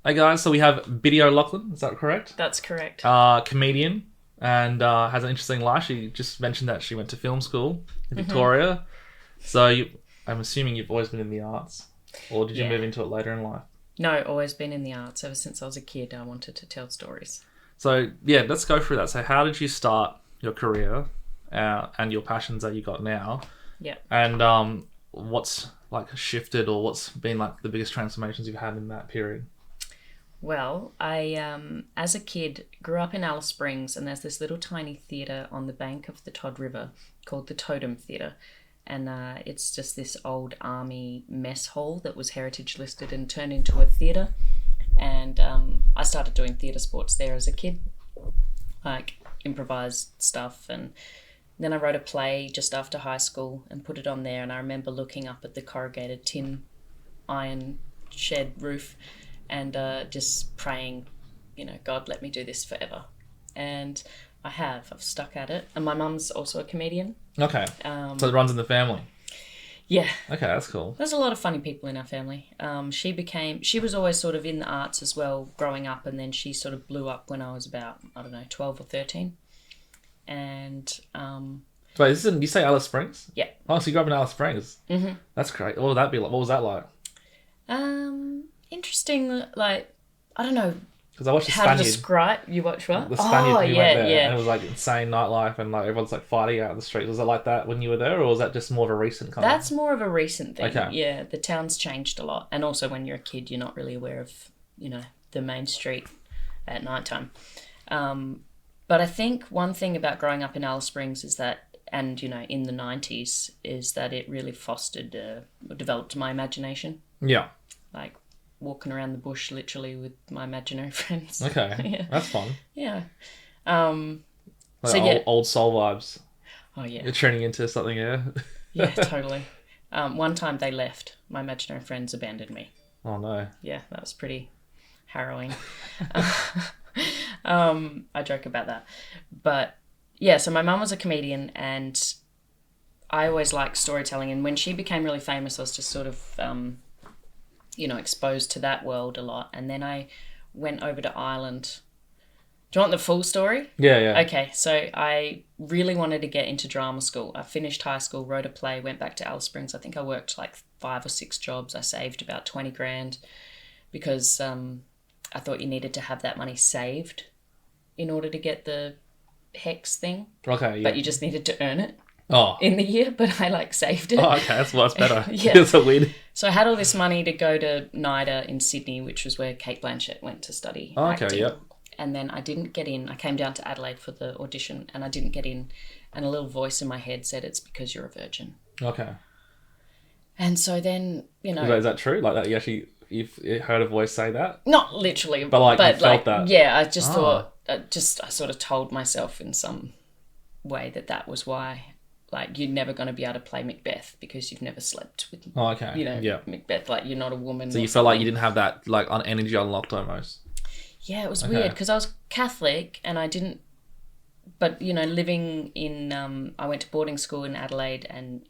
Hey guys, so we have Biddy O'Loughlin, is that correct? That's correct. Comedian and has an interesting life. She just mentioned that she went to film school in Victoria. So I'm assuming you've always been in the arts, or did you Yeah. move into it later in life? No, always been in the arts. Ever since I was a kid, I wanted to tell stories. So yeah, let's go through that. So how did you start your career and your passions that you got now? Yeah. And what's like shifted, or what's been like the biggest transformations you've had in that period? Well, I, as a kid, grew up in Alice Springs, and there's this little tiny theatre on the bank of the Todd River called the Totem Theatre. And it's just this old army mess hall that was heritage listed and turned into a theatre. And I started doing theatre sports there as a kid, like improvised stuff. And then I wrote a play just after high school and put it on there. And I remember looking up at the corrugated tin iron shed roof and just praying, God, let me do this forever. And I've stuck at it. And my mum's also a comedian. Okay. So it runs in the family. Yeah. Okay, that's cool. There's a lot of funny people in our family. She was always sort of in the arts as well growing up, and then she sort of blew up when I was about, 12 or 13. And Wait, you say Alice Springs? yeah. Oh, so you grew up in Alice Springs? Mm-hmm. That's great. What would that be like? What was that like? Interesting, like, I don't know Because I watched the how to Spaniard. describe. You watch what? The Spaniard who went there, yeah. and it was like insane nightlife, and like everyone's like fighting out in the streets. Was it like that when you were there, or was that just more of a recent kind That's more of a recent thing. Okay. Yeah, the town's changed a lot. And also when you're a kid, you're not really aware of, the main street at nighttime. But I think one thing about growing up in Alice Springs is that, and, in the 90s, is that it really fostered, developed my imagination. Yeah. Like walking around the bush literally with my imaginary friends. Okay. Yeah. That's fun. Yeah. Like So, yeah. old soul vibes. Oh, yeah. You're turning into something, yeah? Yeah, totally. One time they left. My imaginary friends abandoned me. Oh, no. Yeah, that was pretty harrowing. I joke about that. But yeah, so my mum was a comedian and I always liked storytelling. And when she became really famous, I was just sort of, exposed to that world a lot. And then I went over to Ireland. Do you want the full story? Yeah, yeah. Okay, so I really wanted to get into drama school. I finished high school, wrote a play, went back to Alice Springs. I think I worked like 5 or 6 jobs. I saved about 20 grand because I thought you needed to have that money saved in order to get the HEX thing. Okay, yeah. But you just needed to earn it Oh. in the year, but I saved it. Oh, okay, that's better. Yeah. It's so weird. So I had all this money to go to NIDA in Sydney, which was where Kate Blanchett went to study Okay, acting. yep. And then I didn't get in. I came down to Adelaide for the audition and I didn't get in. And a little voice in my head said, it's because you're a virgin. Okay. And so then, Is that true? Like that, you've heard a voice say that? not literally, But, like, you felt that? Yeah, I just thought, I sort of told myself in some way that was why, like, you're never going to be able to play Macbeth because you've never slept with, Oh, okay. Yeah. Macbeth. Like, you're not a woman. So you felt like you didn't have that, like, energy unlocked almost? Yeah, it was Okay. weird because I was Catholic and I didn't, but, living in, I went to boarding school in Adelaide and,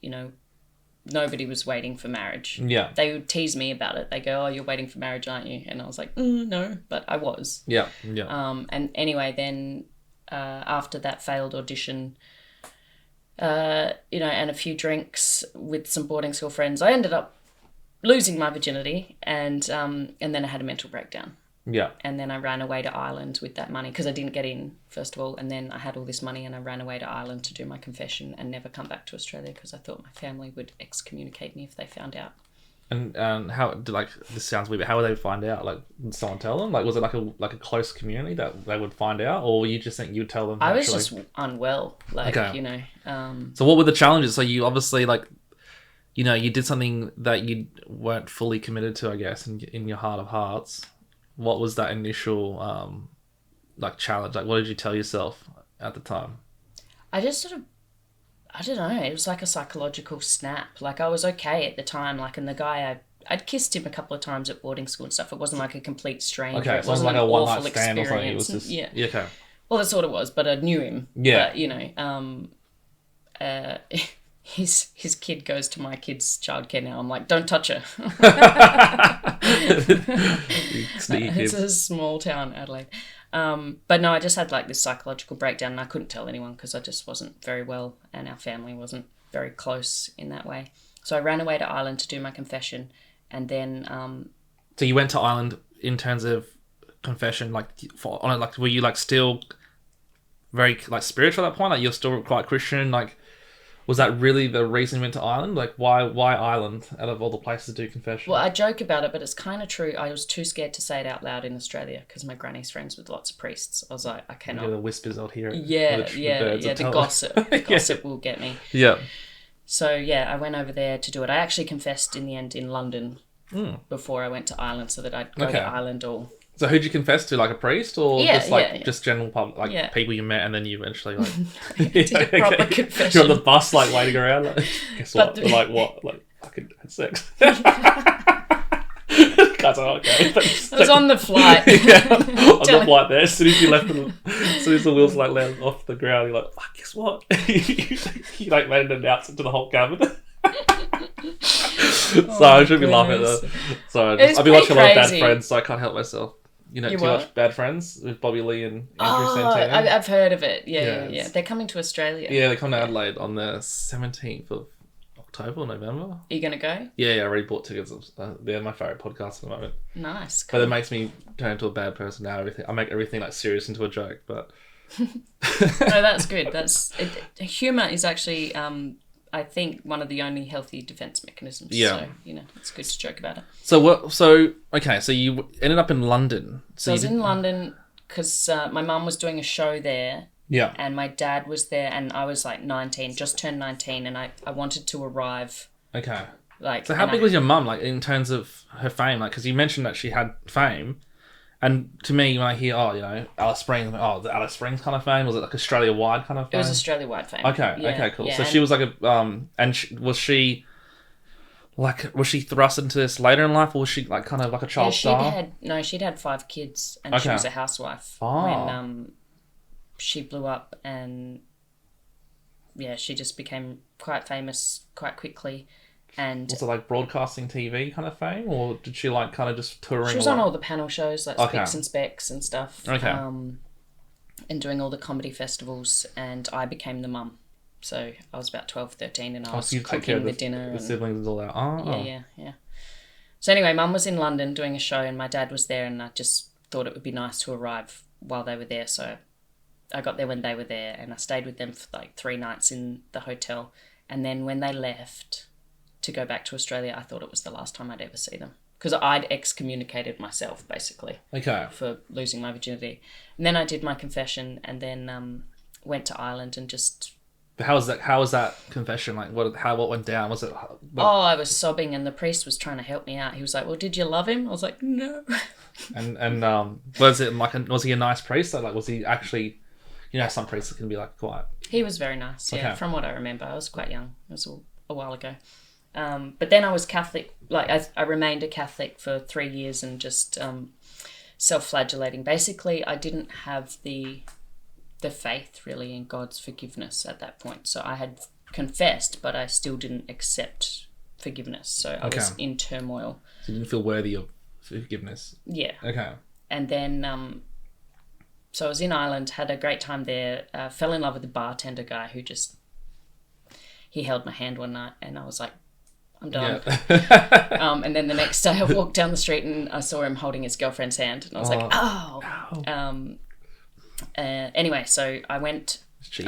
nobody was waiting for marriage. Yeah. They would tease me about it. They go, oh, you're waiting for marriage, aren't you? And I was like, no, but I was. Yeah, yeah. And anyway, then after that failed audition, and a few drinks with some boarding school friends, I ended up losing my virginity and then I had a mental breakdown. Yeah. And then I ran away to Ireland with that money because I didn't get in, first of all. And then I had all this money and I ran away to Ireland to do my confession and never come back to Australia because I thought my family would excommunicate me if they found out. And how, this sounds weird, but how would they find out? Like, did someone tell them? Like, was it like a close community that they would find out? Or you just think you'd tell them? I was just unwell. Like, Okay. So what were the challenges? So you obviously, like, you did something that you weren't fully committed to, I guess, in your heart of hearts. What was that initial, challenge? Like, what did you tell yourself at the time? I just sort of, I don't know, it was like a psychological snap. Like, I was okay at the time, like, and the guy, I'd kissed him a couple of times at boarding school and stuff. It wasn't like a complete stranger. Okay, it so it wasn't wasn't like an a awful one-night stand or something. It was just... Yeah. Okay. Well, that's what it was, but I knew him. Yeah. But, his kid goes to my kid's childcare now. I'm like, don't touch her. You sneaky It's kids. a small town, Adelaide. But no, I just had like this psychological breakdown, and I couldn't tell anyone because I just wasn't very well, and our family wasn't very close in that way. So I ran away to Ireland to do my confession, and then So you went to Ireland in terms of confession, like were you like still very like spiritual at that point? Like you're still quite Christian, like. Was that really the reason you went to Ireland? Like, why Ireland out of all the places to do confession? well, I joke about it, but it's kind of true. I was too scared to say it out loud in Australia because my granny's friends with lots of priests. I was like, I cannot. Yeah, the whispers out here. The gossip. The gossip will get me. Yeah. So, yeah, I went over there to do it. I actually confessed in the end in London before I went to Ireland so that I'd go to Ireland all... So who'd you confess to, like a priest or just general public, like people you met and then you eventually like... did a proper confession. You're on the bus like waiting around, like, guess what? Like what? Like fucking had sex. Guys are okay. I was on the flight. On the flight there, as soon as you left as soon as the wheels like landed off the ground, you're like, oh, guess what? you like made an announcement to the whole cabin. So I should be laughing at that. So I've been watching a lot of Bad Friends, so I can't help myself. You know, do you watch Bad Friends with Bobby Lee and Andrew Santino? I've heard of it. Yeah. They're coming to Australia. Yeah, they come to Adelaide on the 17th of October or November. Are you going to go? Yeah, I already bought tickets. They're my favourite podcast at the moment. Nice. Cool. But it makes me turn into a bad person now. I make everything like serious into a joke, but... No, that's good. Humour is actually... I think one of the only healthy defense mechanisms. Yeah. So, it's good to joke about it. So you ended up in London. So I was in London because my mum was doing a show there. Yeah. And my dad was there, and I was like 19, just turned 19, and I wanted to arrive. Okay. Like. So how big was your mum, like, in terms of her fame? Like, because you mentioned that she had fame. And to me, when I hear, Alice Springs, the Alice Springs kind of fame, was it like Australia-wide kind of fame? It was Australia-wide fame. Okay, cool. Yeah, so she was like was she thrust into this later in life, or was she like kind of like a child star? She'd had 5 kids, and she was a housewife when she blew up, and she just became quite famous quite quickly. And was it like broadcasting TV kind of fame, or did she like kind of just touring? She was on all the panel shows like Specs and Specs and stuff. Okay. And doing all the comedy festivals, and I became the mum. So I was about 12, 13, and I was cooking the dinner. The siblings and all that. Yeah. So anyway, mum was in London doing a show, and my dad was there, and I just thought it would be nice to arrive while they were there. So I got there when they were there, and I stayed with them for like 3 nights in the hotel. And then when they left to go back to Australia, I thought it was the last time I'd ever see them, because I'd excommunicated myself basically for losing my virginity. And then I did my confession, and then went to Ireland and just... But how was that confession? Like what went down? Was it I was sobbing, and the priest was trying to help me out. He was like, well, did you love him? I was like, no. and was it like was he a nice priest? Like was he actually, some priests can be like quite... He was very nice, yeah. From what I remember. I was quite young. It was a while ago. But then I was Catholic, like I remained a Catholic for 3 years and just self-flagellating. Basically, I didn't have the faith really in God's forgiveness at that point. So I had confessed, but I still didn't accept forgiveness. So I was in turmoil. So you didn't feel worthy of forgiveness? Yeah. Okay. And then, so I was in Ireland, had a great time there, fell in love with the bartender guy who he held my hand one night, and I was like, I'm done. Yeah. And then the next day I walked down the street and I saw him holding his girlfriend's hand, and I was like, oh. Anyway, so I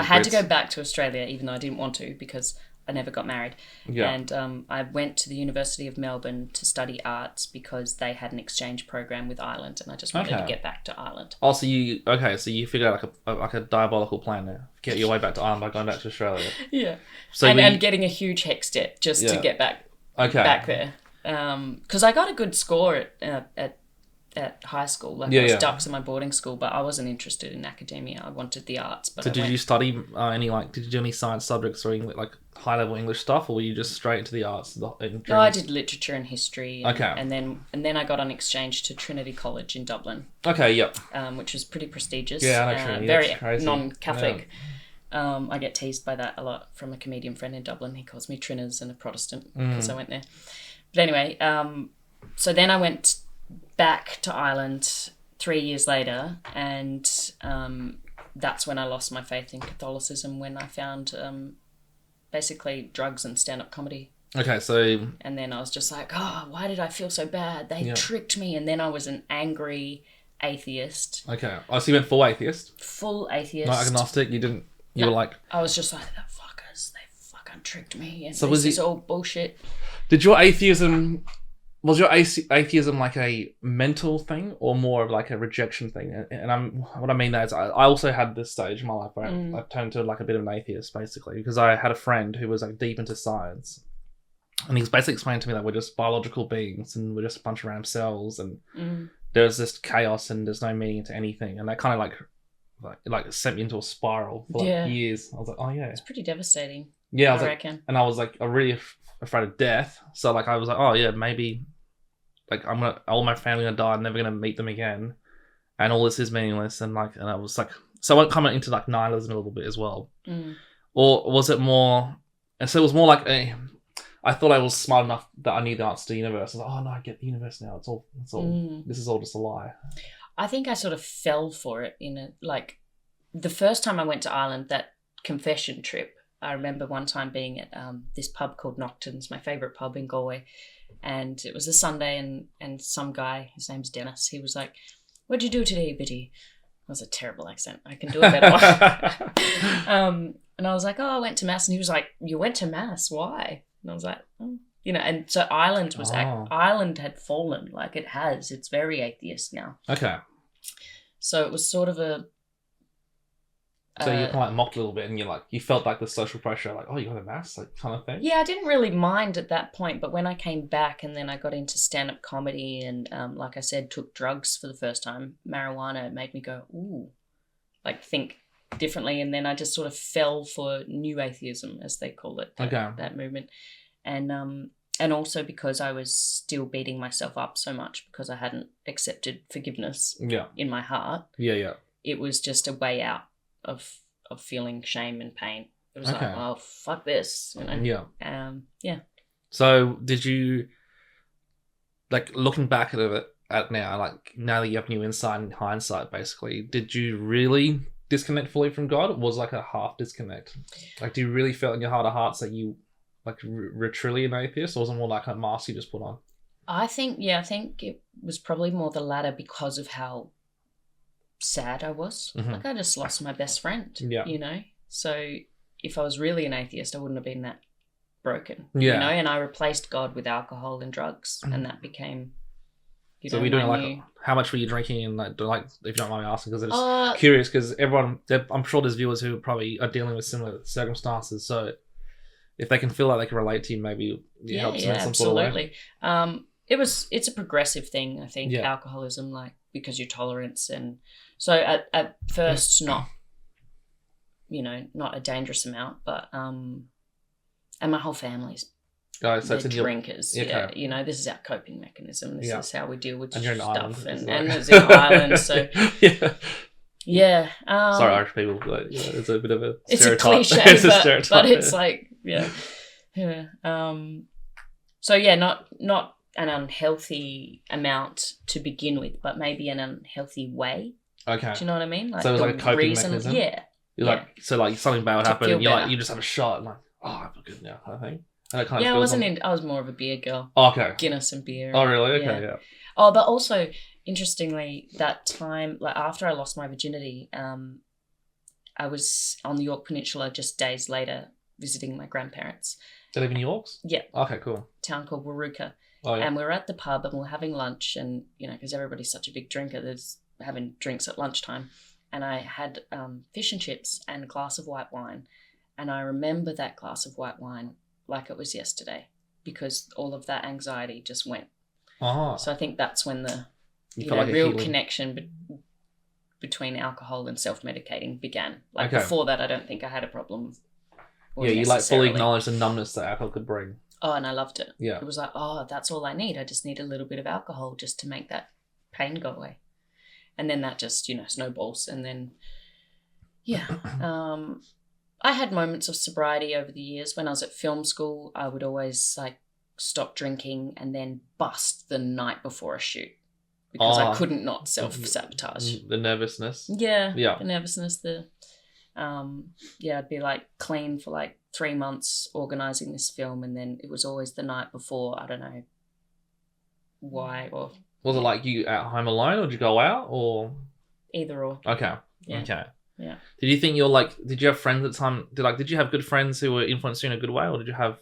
had to go back to Australia, even though I didn't want to, because I never got married. Yeah. And I went to the University of Melbourne to study arts because they had an exchange program with Ireland, and I just wanted to get back to Ireland. Oh, so you figured out like a diabolical plan there. Get your way back to Ireland by going back to Australia. Yeah. So and getting a huge HECS debt just to get back there. Because I got a good score at high school. Like I was ducks in my boarding school, but I wasn't interested in academia. I wanted the arts. But so did you study did you do any science subjects or like high level English stuff, or were you just straight into the arts? No, I did literature and history. And then I got on exchange to Trinity College in Dublin. Okay, yep. Which was pretty prestigious. Yeah, I know Trinity. Very non-Catholic. Yeah. I get teased by that a lot from a comedian friend in Dublin. He calls me Trinners and a Protestant because I went there. But anyway, So then I went back to Ireland 3 years later, and that's when I lost my faith in Catholicism, when I found basically drugs and stand-up comedy. Okay, so... And then I was just like, oh, why did I feel so bad? They tricked me. And then I was an angry atheist. Okay. Oh, so you went full atheist? Full atheist. Not agnostic? You didn't... You were like... I was just like, the fuckers, they fucking tricked me. And so this is all bullshit. Did your atheism... Was your atheism like a mental thing or more of like a rejection thing? And what I mean is I also had this stage in my life where I turned to like a bit of an atheist, basically, because I had a friend who was like deep into science. And he was basically explaining to me that we're just biological beings and we're just a bunch of random cells and there's this chaos and there's no meaning to anything. And that kind of like sent me into a spiral for like years. I was like, oh yeah. It's pretty devastating. Yeah, I reckon. And I was like, I'm really afraid of death. So like I was like, oh yeah, maybe like all my family gonna die, I'm never gonna meet them again. And all this is meaningless. And I was like, so I went coming into like nihilism a little bit as well. Or was it more, and so it was more like I thought I was smart enough that I knew the answer to the universe. I was like, oh no, I get the universe now. It's all. This is all just a lie. I think I sort of fell for it like the first time I went to Ireland, that confession trip. I remember one time being at this pub called Nocturne's, my favourite pub in Galway, and it was a Sunday, and some guy, his name's Dennis, he was like, "What'd you do today, Biddy?" That was a terrible accent. I can do a better one. And I was like, "Oh, I went to mass," and he was like, "You went to mass? Why?" And I was like, oh. And so Ireland had fallen, like it has. It's very atheist now. Okay. So it was sort of a. So you kind of like mocked a little bit, and you felt like the social pressure, like, oh, you got a mass, like kind of thing. Yeah, I didn't really mind at that point, but when I came back and then I got into stand-up comedy and, like I said, took drugs for the first time, marijuana, it made me go, ooh, like think differently, and then I just sort of fell for new atheism, as they call it, that movement, and also because I was still beating myself up so much because I hadn't accepted forgiveness in my heart. It was just a way out of feeling shame and pain. It was like, oh, fuck this, So did you, like, looking back at it now, like now that you have new insight and hindsight, basically, did you really disconnect fully from God? Or was like a half disconnect? Like, do you really feel in your heart of hearts that you like were truly an atheist, or was it more like a mask you just put on? I think it was probably more the latter because of how sad I was. Like I just lost my best friend, so if I was really an atheist I wouldn't have been that broken, and I replaced God with alcohol and drugs, and that became so we're doing like how much were you drinking, and like if you don't mind me asking, because I'm just curious, because I'm sure there's viewers who probably are dealing with similar circumstances, so if they can feel like they can relate to you, maybe it helps them in some sort of way. It's a progressive thing, I think, alcoholism, like because your tolerance, and so at first not a dangerous amount, but and my whole family's so it's drinkers. This is our coping mechanism. This is how we deal with and stuff, and it's in Ireland, so sorry, Irish people, but it's a bit of a stereotype. It's a cliche, it's a stereotype, but it's like so not an unhealthy amount to begin with, but maybe an unhealthy way. Okay. Do you know what I mean? Like so it was like a coping mechanism? Yeah. Like something bad would happen and you just have a shot and like, oh, I feel good now, kind of thing. And it kind of I was more of a beer girl. Oh, okay. Guinness and beer. Oh, really? Okay, yeah. Oh, but also, interestingly, that time, like after I lost my virginity, I was on the York Peninsula just days later visiting my grandparents. They live in York? Yeah. Okay, cool. Town called Waruka. Oh, yeah. And we were at the pub and we were having lunch, and, because everybody's such a big drinker, there's having drinks at lunchtime. And I had fish and chips and a glass of white wine. And I remember that glass of white wine like it was yesterday, because all of that anxiety just went. Oh. So I think that's when the real connection between alcohol and self-medicating began. Like before that, I don't think I had a problem. You like fully acknowledged the numbness that alcohol could bring. Oh, and I loved it. Yeah. It was like, oh, that's all I need. I just need a little bit of alcohol just to make that pain go away. And then that just, snowballs. And then, I had moments of sobriety over the years. When I was at film school, I would always stop drinking and then bust the night before a shoot because I couldn't not self-sabotage. The nervousness. Yeah. Yeah. The nervousness, I'd be like clean for like 3 months organising this film, and then it was always the night before. I don't know why. Or was it like you at home alone, or did you go out, or either or? Okay. Yeah. Okay. Yeah. Did you think did you have friends at the time? Did you have good friends who were influencing you in a good way, or did you have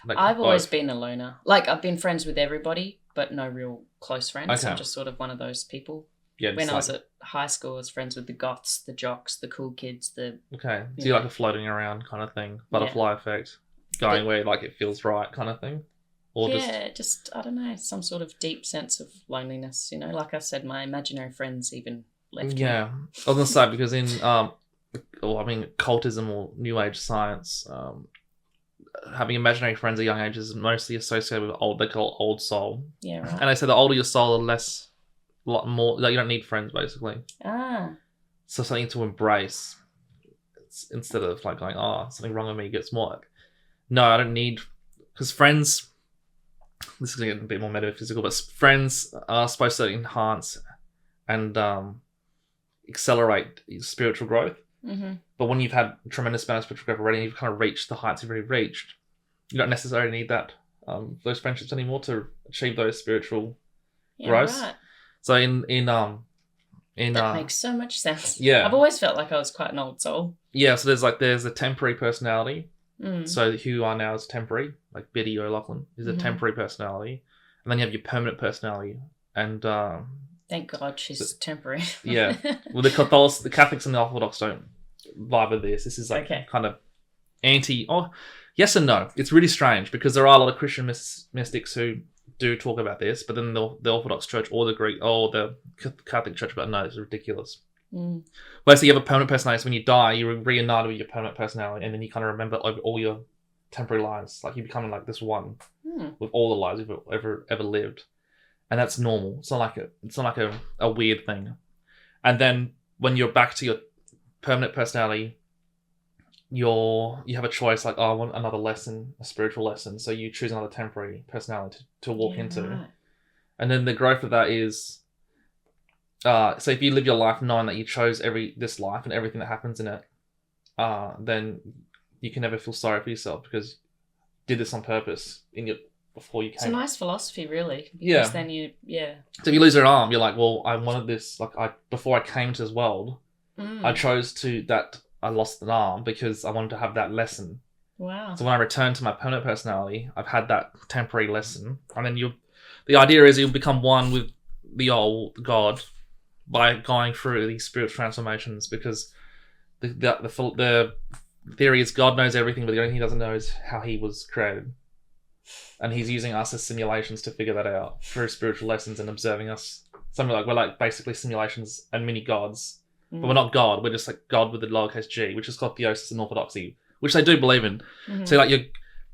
like I've both? always been a loner. Like, I've been friends with everybody, but no real close friends. Okay. I'm just sort of one of those people. Yeah. When I was at high school, I was friends with the goths, the jocks, the cool kids, Okay. So you like a floating around kind of thing, butterfly effect, going where like it feels right kind of thing, or just I don't know, some sort of deep sense of loneliness. You know, like I said, my imaginary friends even left me. Yeah, I was gonna say because in cultism or New Age science, having imaginary friends at young age is mostly associated with they call old soul. Yeah, right. And they say the older your soul, a lot more. Like you don't need friends basically. So something to embrace instead of like going, something wrong with me gets more. Like, no, I don't need because friends. This is getting a bit more metaphysical, but friends are supposed to enhance and accelerate spiritual growth. Mm-hmm. But when you've had a tremendous amount of spiritual growth already, you've kind of reached the heights you've already reached. You don't necessarily need that those friendships anymore to achieve those spiritual growth. Right. So that makes so much sense. Yeah, I've always felt like I was quite an old soul. Yeah, so there's a temporary personality. So who you are now is temporary. Like Biddy O'Loughlin is a temporary personality, and then you have your permanent personality. And thank God she's temporary. Yeah, well, the Catholics and the Orthodox don't vibe with this. This is like kind of anti. Oh, yes and no. It's really strange because there are a lot of Christian mystics who do talk about this, but then the Orthodox Church or the Catholic Church, but no, it's ridiculous. Basically, you have a permanent personality. So when you die, you're reunited with your permanent personality, and then you kind of remember all your temporary lives. Like you become like this one with all the lives you've ever lived, and that's normal. It's not like a weird thing. And then when you're back to your permanent personality, you have a choice. Like, I want another lesson, a spiritual lesson. So you choose another temporary personality to walk into, right. And then the growth of that is. So if you live your life knowing that you chose this life and everything that happens in it, then you can never feel sorry for yourself because you did this on purpose before you came. It's a nice philosophy, really. Because then So if you lose an arm, you're like, well, I wanted this. Like before I came to this world, I chose that I lost an arm because I wanted to have that lesson. Wow. So when I return to my permanent personality, I've had that temporary lesson, and then the idea is you'll become one with the old God. By going through these spiritual transformations, because the theory is God knows everything, but the only thing he doesn't know is how he was created, and he's using us as simulations to figure that out through spiritual lessons and observing us. Something like we're like basically simulations and mini gods, but we're not God. We're just like God with the lowercase g, which is called theosis in Orthodoxy, which they do believe in. So like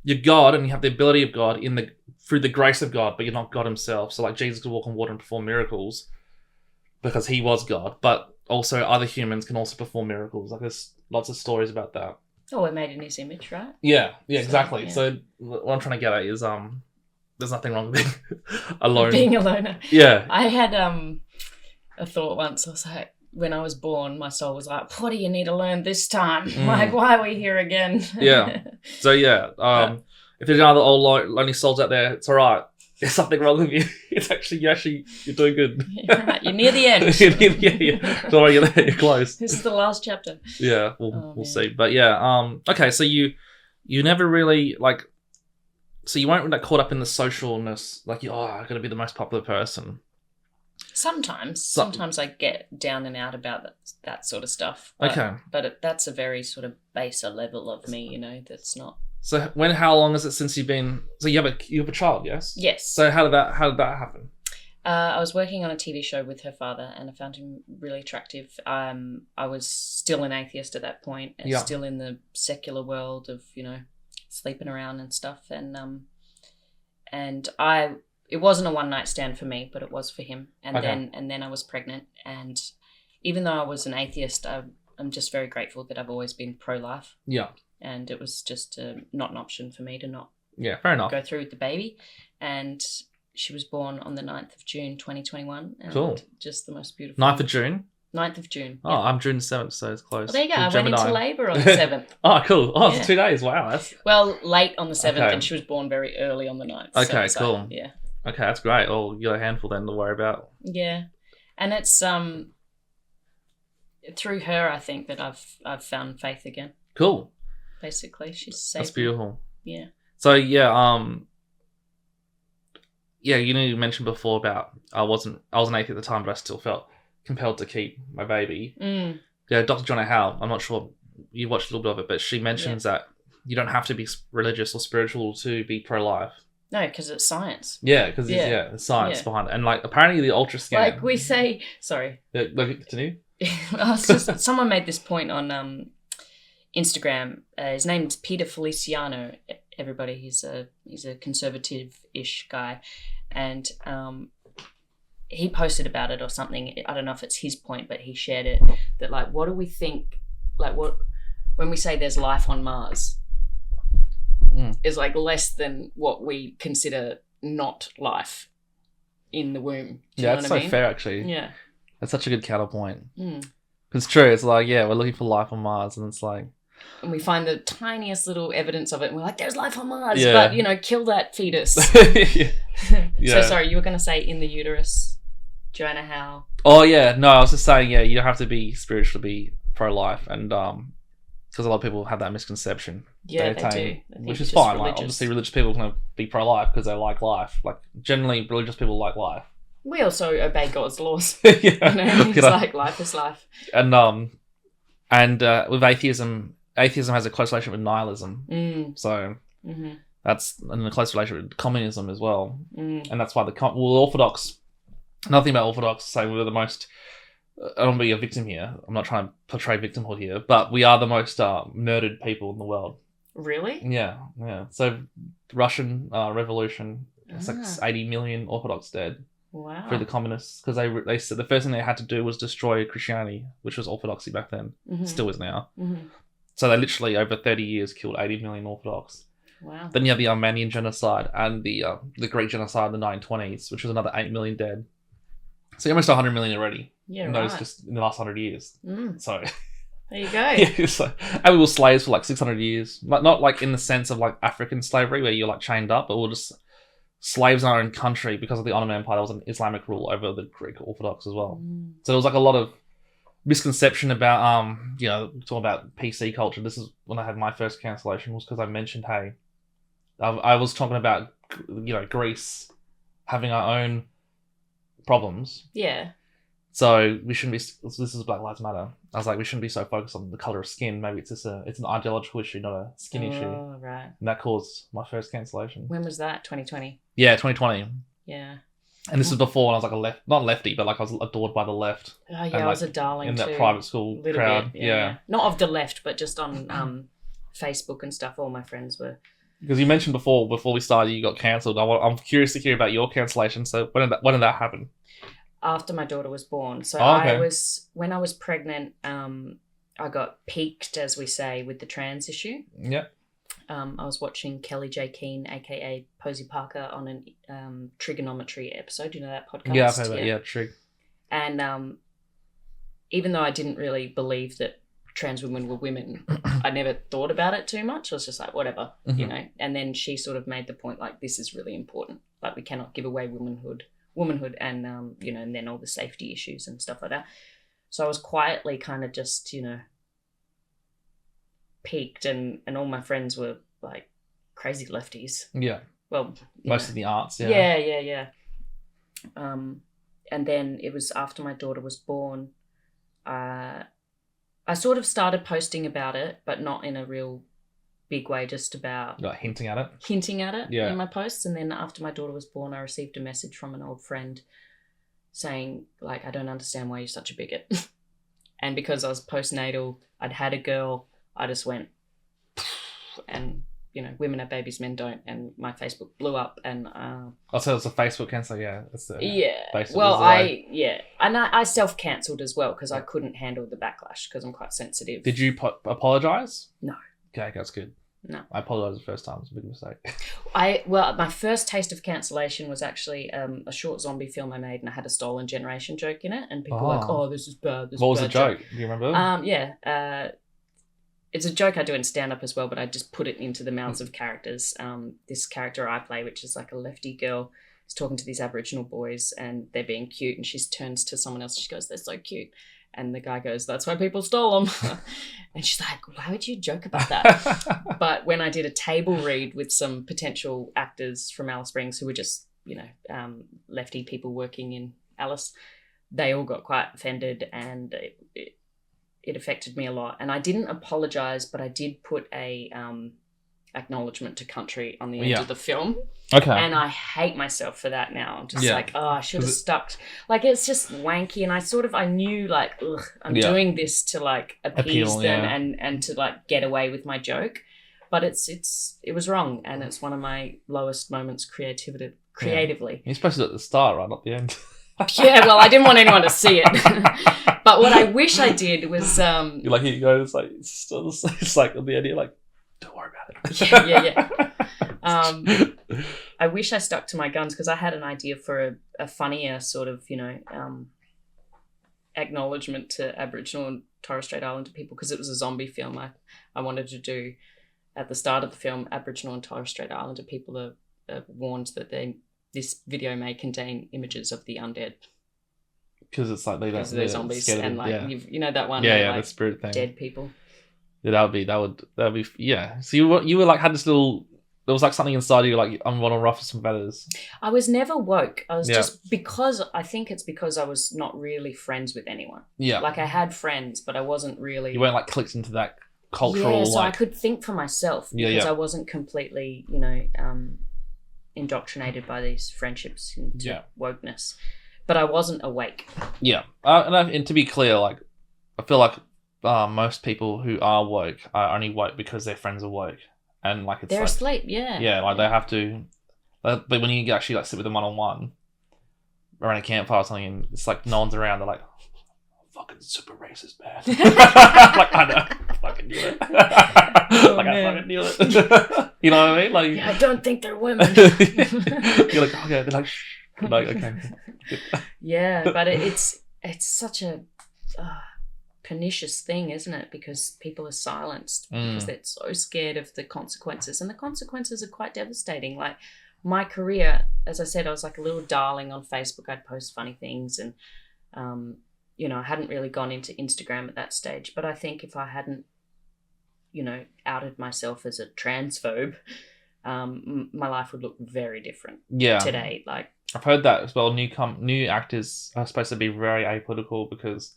you're God, and you have the ability of God through the grace of God, but you're not God himself. So like Jesus could walk on water and perform miracles. Because he was God, but also other humans can also perform miracles. Like there's lots of stories about that. Oh, we're made in his image, right? Yeah, exactly. Yeah. So what I'm trying to get at is there's nothing wrong with being alone. Being a loner. Yeah. I had a thought once. I was like, when I was born, my soul was like, what do you need to learn this time? Like, why are we here again? Yeah. So if there's other old lonely souls out there, it's all right. There's something wrong with you. It's you're doing good. You're right. You're near the end. Don't worry, you're there. You're close. This is the last chapter. Yeah, we'll see. But yeah, okay. So you never really so you weren't like caught up in the socialness. Like I got to be the most popular person. Sometimes I get down and out about that sort of stuff. But that's a very sort of baser level of me. That's not. So how long is it since you've been? So you have a child, yes? Yes. So how did that happen? I was working on a TV show with her father, and I found him really attractive. I was still an atheist at that point, and still in the secular world of sleeping around and stuff. And it wasn't a one night stand for me, but it was for him. And then I was pregnant, and even though I was an atheist, I'm just very grateful that I've always been pro-life. Yeah. And it was just not an option for me to not Yeah, fair enough. go through with the baby. And she was born on the 9th of June 2021. And Cool. just the most beautiful. 9th of June? 9th of June. Oh, I'm June 7th, so it's close. Well, there you go. She's I went into Gemini. labour on the 7th. Oh, cool. Oh, Yeah. it's 2 days. Wow. That's Well, late on the 7th, Okay. and she was born very early on the 9th. Okay, so, cool. Yeah. okay. That's great. Oh, you got a handful then to worry about. Yeah. And it's through her, I think, that I've found faith again. Cool. Basically, she's saved That's beautiful. me. Yeah. So yeah, you mentioned before about I was an atheist at the time, but I still felt compelled to keep my baby. Yeah, Dr. Joanna Howe, I'm not sure you watched a little bit of it, but she mentions that you don't have to be religious or spiritual to be pro-life. No, because it's science. Yeah, because there's science Yeah. behind it, and like apparently the ultra scan. Like we say, sorry. Continue. Someone made this point on Instagram. His name's Peter Feliciano. Everybody, he's a conservative-ish guy, and he posted about it or something. I don't know if it's his point, but he shared it that like, what do we think? Like, what when we say there's life on Mars is like less than what we consider not life in the womb. Do you know That's what I so mean? fair, actually. Yeah. That's such a good counterpoint. It's true. It's like, yeah, we're looking for life on Mars, and it's like, And we find the tiniest little evidence of it, and we're like, there's life on Mars, Yeah. but, kill that fetus. yeah. So, sorry, you were going to say in the uterus, Joanna Howe. Oh yeah, no, I was just saying, yeah, you don't have to be spiritual to be pro-life, and because a lot of people have that misconception. Yeah, they attain, do. which is fine. Like, obviously, religious people can be pro-life because they like life. Like, generally, religious people like life. We also obey God's laws. yeah, It's like life is life. And with atheism has a close relationship with nihilism. So that's in a close relationship with communism as well. And that's why the Orthodox. Nothing about Orthodox say we're the most. I don't want to be a victim here. I'm not trying to portray victimhood here, but we are the most murdered people in the world. Really? Yeah. So Russian Revolution, it's like 80 million Orthodox dead. Wow. Through the communists, because they said the first thing they had to do was destroy Christianity, which was Orthodoxy back then, still is now. So they literally over 30 years killed 80 million Orthodox. Wow. Then you have the Armenian genocide and the Greek genocide in the 1920s, which was another 8 million dead. So almost 100 million already. Yeah, in those just in the last 100 years. So there you go. yeah, so, and we were slaves for like 600 years, not like in the sense of like African slavery where you're like chained up, but we were just slaves in our own country because of the Ottoman Empire. There was an Islamic rule over the Greek Orthodox as well. So there was like a lot of misconception about talking about PC culture. This is when I had my first cancellation, was because I mentioned, hey, I was talking about Greece having our own problems. Yeah. So we shouldn't be. This is Black Lives Matter. I was like, we shouldn't be so focused on the color of skin. Maybe it's an ideological issue, not a skin issue. Oh, right. And that caused my first cancellation. When was that? 2020. Yeah, 2020. Yeah. And this was before when I was like not lefty, but like I was adored by the left. Oh yeah, I was a darling in too. that private school crowd. Bit, yeah. Not of the left, but just on Facebook and stuff. All my friends were. Because you mentioned before we started, you got cancelled. I'm curious to hear about your cancellation. So when did that happen? After my daughter was born. So okay. when I was pregnant, I got peaked, as we say, with the trans issue. Yeah. I was watching Kelly J. Keane, aka Posey Parker, on an trigonometry episode. Do you know that podcast? Yeah, I've heard that. Yeah, trig. And even though I didn't really believe that trans women were women, I never thought about it too much. I was just like, whatever, And then she sort of made the point, like, this is really important. Like, we cannot give away womanhood, and and then all the safety issues and stuff like that. So I was quietly kind of just peaked, and all my friends were like crazy lefties. Yeah. Well, most of the arts. Yeah. Yeah. And then it was after my daughter was born. I sort of started posting about it, but not in a real big way, just about like hinting at it in my posts. And then after my daughter was born, I received a message from an old friend saying, like, I don't understand why you're such a bigot. And because I was postnatal, I'd had a girl, I just went, and women have babies, men don't, and my Facebook blew up. And so it's a Facebook cancel. Yeah, I self-cancelled as well because I couldn't handle the backlash because I'm quite sensitive. Did you apologize? No. Okay, that's good. No. I apologize the first time. It's a big mistake. My first taste of cancellation was actually a short zombie film I made, and I had a stolen generation joke in it, and people were like, "Oh, this is bad." What was the joke? Do you remember? It's a joke I do in stand-up as well, but I just put it into the mouths of characters. This character I play, which is like a lefty girl, is talking to these Aboriginal boys, and they're being cute, and she turns to someone else. She goes, "They're so cute." And the guy goes, "That's why people stole them." And she's like, "Why would you joke about that?" But when I did a table read with some potential actors from Alice Springs who were just, lefty people working in Alice, they all got quite offended, and it affected me a lot. And I didn't apologise, but I did put a acknowledgement to country on the end of the film. Okay. And I hate myself for that now. I'm just I should have stuck. Like, it's just wanky. And I knew, like, I'm doing this to, like, appease them and to, like, get away with my joke. But it was wrong. And it's one of my lowest moments creatively. You're supposed to do it at the start, right? Not the end. Yeah, well, I didn't want anyone to see it. But what I wish I did was... You're like, here you go. It's like, it's like at the end, you're like, don't worry about it. Yeah. I wish I stuck to my guns, because I had an idea for a funnier sort of, acknowledgement to Aboriginal and Torres Strait Islander people, because it was a zombie film. I wanted to do, at the start of the film, Aboriginal and Torres Strait Islander people are warned that this video may contain images of the undead. Because it's like they're zombies, and like you know that one, the spirit thing, dead people. Yeah, that would be So you were like, had this little, there was like something inside you, like, I want to ruffle some feathers. I was never woke. I was just, because I think it's because I was not really friends with anyone. Yeah, like I had friends, but I wasn't really. You weren't like clicked into that cultural. Yeah, so I could think for myself, because I wasn't completely, indoctrinated by these friendships into wokeness. But I wasn't awake. Yeah. And to be clear, like, I feel like most people who are woke are only woke because their friends are woke. And, like, they're asleep, Yeah, like, they have to... But when you actually, like, sit with them one-on-one around a campfire or something, and it's like no one's around, they're like, fucking super racist, man. Like, I know. I fucking knew it. I fucking knew it. You know what I mean? Like, I don't think they're women. You're like, okay. They're like, shh. Like, okay. Yeah, but it's such a pernicious thing, isn't it? Because people are silenced because they're so scared of the consequences. And the consequences are quite devastating. Like, my career, as I said, I was like a little darling on Facebook. I'd post funny things, and I hadn't really gone into Instagram at that stage. But I think if I hadn't, outed myself as a transphobe, my life would look very different today. Like, I've heard that as well. New actors are supposed to be very apolitical, because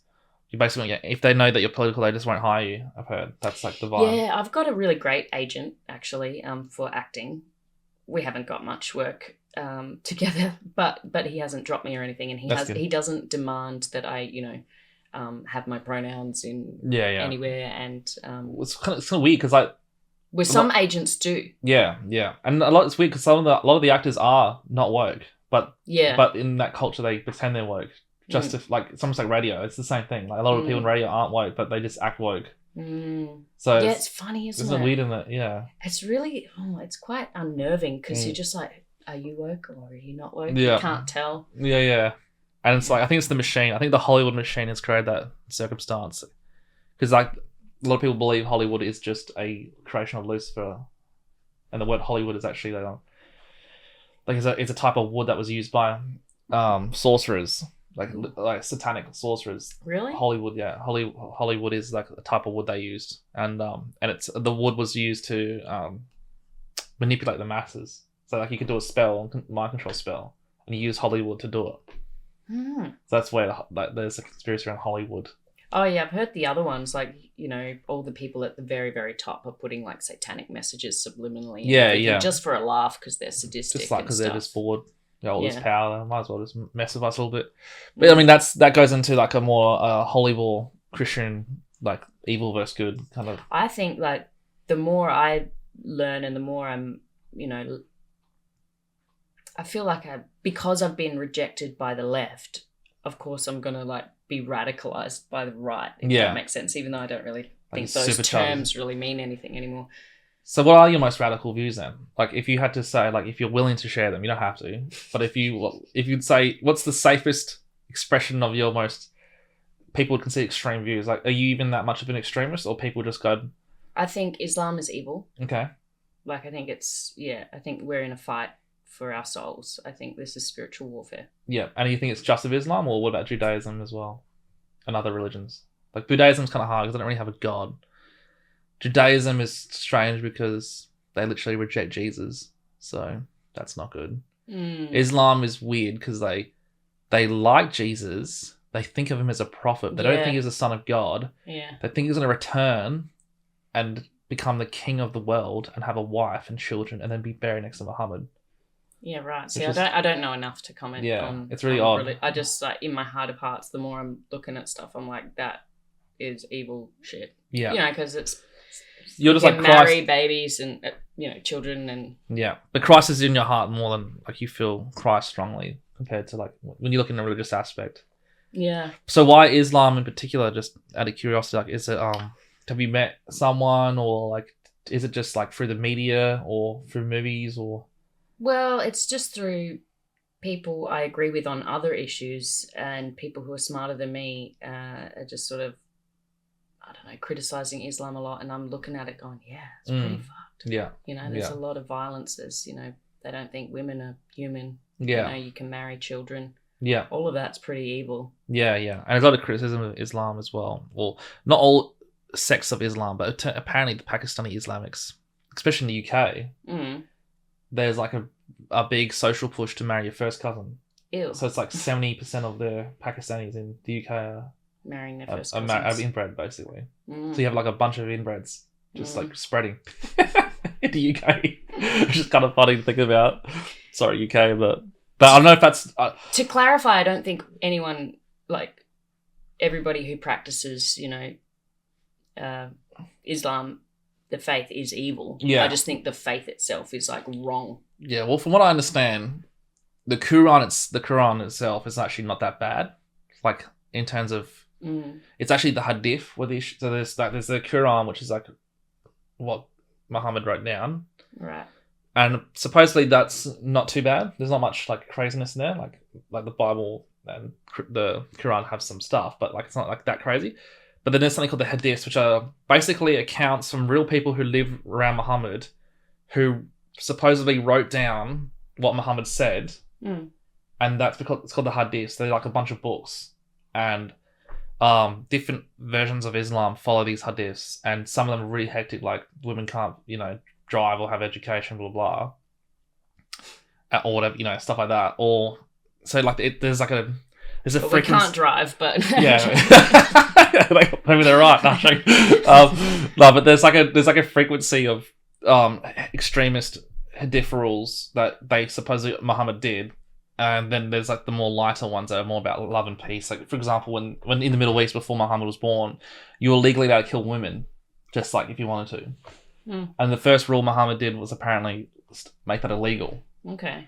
you basically, if they know that you're political, they just won't hire you. I've heard that's like the vibe. Yeah, I've got a really great agent, actually, for acting. We haven't got much work together, but he hasn't dropped me or anything, and he doesn't demand that I have my pronouns in anywhere. And it's kind of weird, because like, with some agents do. Yeah, and it's weird because a lot of the actors are not woke, but in that culture they pretend they're woke. Just to, like, it's almost like radio. It's the same thing. Like, a lot of people in radio aren't woke, but they just act woke. So it's funny, isn't it? It's weird in that, It's really, it's quite unnerving, because you're just like, are you woke or are you not woke? You can't tell. Yeah. And it's like, I think it's the machine. I think the Hollywood machine has created that circumstance. Because, like, a lot of people believe Hollywood is just a creation of Lucifer. And the word Hollywood is actually, it's a type of wood that was used by sorcerers. Like satanic sorcerers. Really? Hollywood, yeah. Hollywood is like a type of wood they used, and it's the wood was used to manipulate the masses. So, like, you could do a spell, mind control spell, and you use Hollywood to do it. So that's where there's a conspiracy around Hollywood. Oh yeah, I've heard the other ones, like, all the people at the very, very top are putting like satanic messages subliminally. Yeah. Just for a laugh, because they're sadistic. Just like because they're just bored. All this power, might as well just mess with us a little bit. But I mean, that goes into like a more Hollywood Christian, like, evil versus good kind of. I think, like, the more I learn and the more I'm, I feel like because I've been rejected by the left, of course I'm gonna, like, be radicalized by the right. If that makes sense, even though I don't really think those terms really mean anything anymore. So what are your most radical views then? Like, if you had to say, like, if you're willing to share them, you don't have to. But if you'd say, what's the safest expression of your most people would consider extreme views? Like, are you even that much of an extremist, or people just go? I think Islam is evil. Okay. Like, I think I think we're in a fight for our souls. I think this is spiritual warfare. Yeah, and you think it's just of Islam, or what about Judaism as well, and other religions? Like, Buddhism's kind of hard because they don't really have a god. Judaism is strange because they literally reject Jesus, so that's not good. Islam is weird because they like Jesus. They think of him as a prophet. They don't think he's the son of God. Yeah. They think he's going to return and become the king of the world and have a wife and children and then be buried next to Muhammad. Yeah, right. See, I don't know enough to comment on. It's really odd. I just, like, in my heart of hearts, the more I'm looking at stuff, I'm like, that is evil shit. Yeah. You know, because it's... You're just like marry Christ. Babies and, children and... Yeah. But Christ is in your heart more than, like, you feel Christ strongly compared to, like, when you look in the religious aspect. Yeah. So why Islam in particular, just out of curiosity, like, is it, have you met someone, or, like, is it just, like, through the media or through movies, or... Well, it's just through people I agree with on other issues, and people who are smarter than me are just sort of, I don't know, criticizing Islam a lot, and I'm looking at it going, yeah, it's pretty fucked. Yeah. There's a lot of violences, they don't think women are human. Yeah. You can marry children. Yeah. All of that's pretty evil. Yeah, yeah. And there's a lot of criticism of Islam as well. Well, not all sects of Islam, but apparently the Pakistani Islamics, especially in the UK, there's like a big social push to marry your first cousin. Ew. So it's like 70% of the Pakistanis in the UK are marrying their first cousins. are inbred, basically. So you have like a bunch of inbreds just like spreading in the UK. Which is kind of funny to think about. Sorry, UK, but I don't know if that's... To clarify, I don't think anyone, like, everybody who practices, Islam, the faith is evil. Yeah. I just think the faith itself is, like, wrong. Yeah, well, from what I understand, the Quran itself is actually not that bad. Like, in terms of... It's actually the Hadith. So there's the Quran, which is, like, what Muhammad wrote down. Right. And supposedly that's not too bad. There's not much, like, craziness in there. Like the Bible and the Quran have some stuff, but, like, it's not, like, that crazy. But then there's something called the Hadiths, which are basically accounts from real people who live around Muhammad, who supposedly wrote down what Muhammad said, and that's because it's called the Hadiths. They're like a bunch of books, and different versions of Islam follow these Hadiths, and some of them are really hectic, like women can't, drive or have education, blah blah, or whatever, stuff like that. Or so like there's a frequency. We can't drive, but yeah, maybe they're right. No, but there's a frequency of extremist hadith rules that they supposedly Muhammad did, and then there's like the more lighter ones that are more about love and peace. Like, for example, when in the Middle East before Muhammad was born, you were legally allowed to kill women, just like if you wanted to. And the first rule Muhammad did was apparently make that illegal. Okay.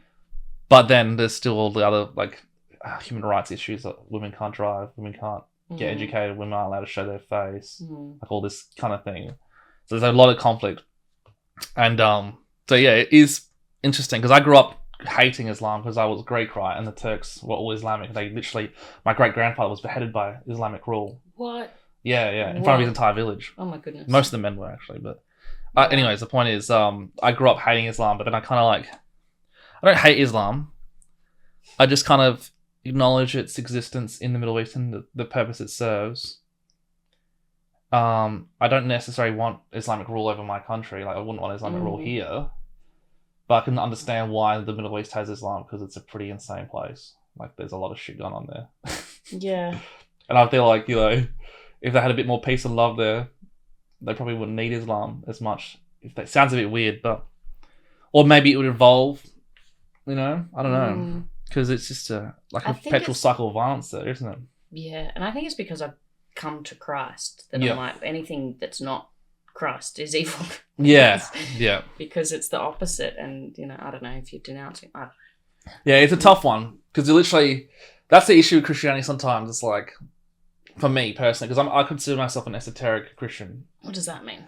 But then there's still all the other like human rights issues, like women can't drive, women can't get educated, women aren't allowed to show their face, like all this kind of thing. So there's a lot of conflict. And so yeah, it is interesting because I grew up hating Islam because I was Greek, right? And the Turks were all Islamic. They literally, my great-grandfather was beheaded by Islamic rule. What? Yeah, in front of his entire village. Oh my goodness. Most of the men were actually, but anyways, the point is, I grew up hating Islam, but then I kind of like, I don't hate Islam. I just kind of acknowledge its existence in the Middle East and the purpose it serves. I don't necessarily want Islamic rule over my country. Like, I wouldn't want Islamic rule here. But I can understand why the Middle East has Islam, because it's a pretty insane place. Like, there's a lot of shit going on there. Yeah. And I feel like, if they had a bit more peace and love there, they probably wouldn't need Islam as much. If that sounds a bit weird, but... Or maybe it would evolve, I don't know. Because it's just a perpetual cycle of violence there, isn't it? Yeah, and I think it's because I've come to Christ that I'm like, anything that's not Christ is evil. Yeah. Because it's the opposite, and, I don't know if you're denouncing... I don't know. Yeah, it's a tough one, because literally... That's the issue with Christianity sometimes. It's like... For me, personally, because I consider myself an esoteric Christian. What does that mean?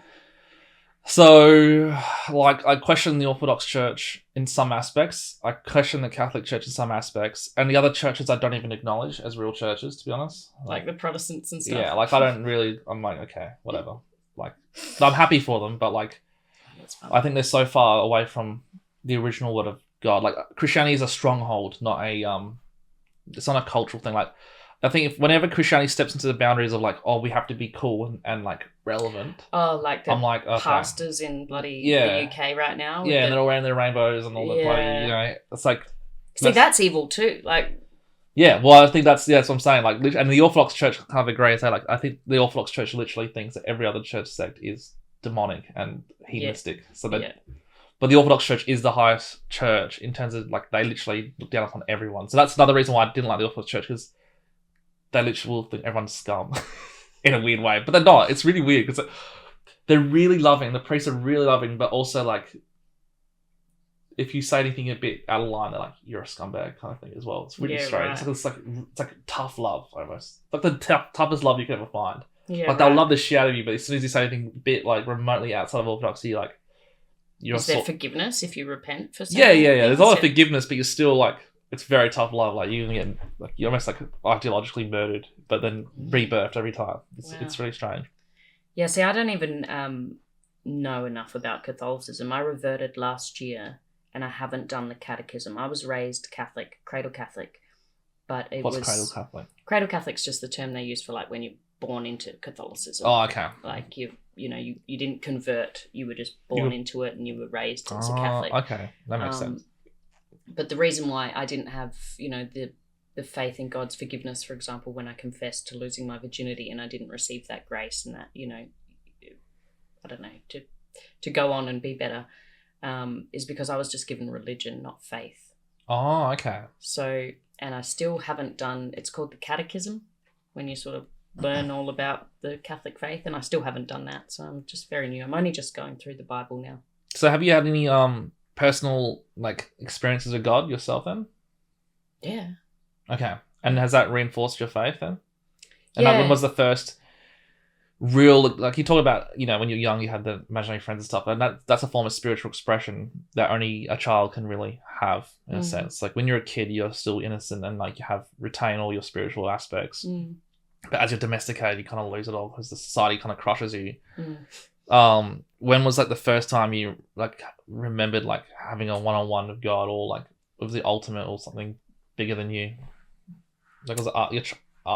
So, like, I question the Orthodox Church in some aspects. I question the Catholic Church in some aspects, and the other churches I don't even acknowledge as real churches, to be honest. Like the Protestants and stuff. Yeah, like I don't really. I'm like, okay, whatever. Like, I'm happy for them, but like, I think they're so far away from the original word of God. Like, Christianity is a stronghold, not a It's not a cultural thing. Like, I think whenever Christianity steps into the boundaries of like, oh, we have to be cool and like relevant. Oh, like the I'm like, okay. pastors in bloody the UK right now. Yeah, and they're all wearing their rainbows and all the bloody, it's like... See, that's evil too. Like... Yeah, well, I think that's what I'm saying. Like, and the Orthodox Church kind of agree and say, like, I think the Orthodox Church literally thinks that every other church sect is demonic and hedonistic. Yeah. So that, but the Orthodox Church is the highest church in terms of, like, they literally look down upon everyone. So that's another reason why I didn't like the Orthodox Church, because they literally will think everyone's scum in a weird way. But they're not. It's really weird because they're really loving. The priests are really loving, but also, like, if you say anything a bit out of line, they're like, you're a scumbag kind of thing as well. It's really strange. Right. It's like tough love almost. Like the toughest love you can ever find. Yeah, like they'll love the shit out of you, but as soon as you say anything a bit like remotely outside of orthodoxy, like is there forgiveness if you repent for something? Yeah. There's a lot of forgiveness, but you're still like, it's very tough love. Like you're gonna get like you're almost like ideologically murdered, but then rebirthed every time. It's really strange. Yeah, see, I don't even know enough about Catholicism. I reverted last year. And I haven't done the catechism. I was raised Catholic, cradle Catholic, but What's cradle Catholic? Cradle Catholic's just the term they use for like when you're born into Catholicism. Oh, okay. Like you didn't convert. You were just born into it, and you were raised as a Catholic. Okay, that makes sense. But the reason why I didn't have the faith in God's forgiveness, for example, when I confessed to losing my virginity, and I didn't receive that grace and that I don't know to go on and be better. Is because I was just given religion, not faith. Oh, okay. So, and I still haven't done, it's called the catechism, when you sort of learn all about the Catholic faith, and I still haven't done that, so I'm just very new. I'm only just going through the Bible now. So have you had any personal like experiences with God yourself then? Yeah. Okay. And has that reinforced your faith then? And when was the first real, like you talk about, when you're young, you had the imaginary friends and stuff, and that's a form of spiritual expression that only a child can really have in a sense. Like when you're a kid, you're still innocent and like you retain all your spiritual aspects. But as you're domesticated, you kind of lose it all because the society kind of crushes you. When was like the first time you like remembered like having a one-on-one with God, or like it was the ultimate or something bigger than you? Like was it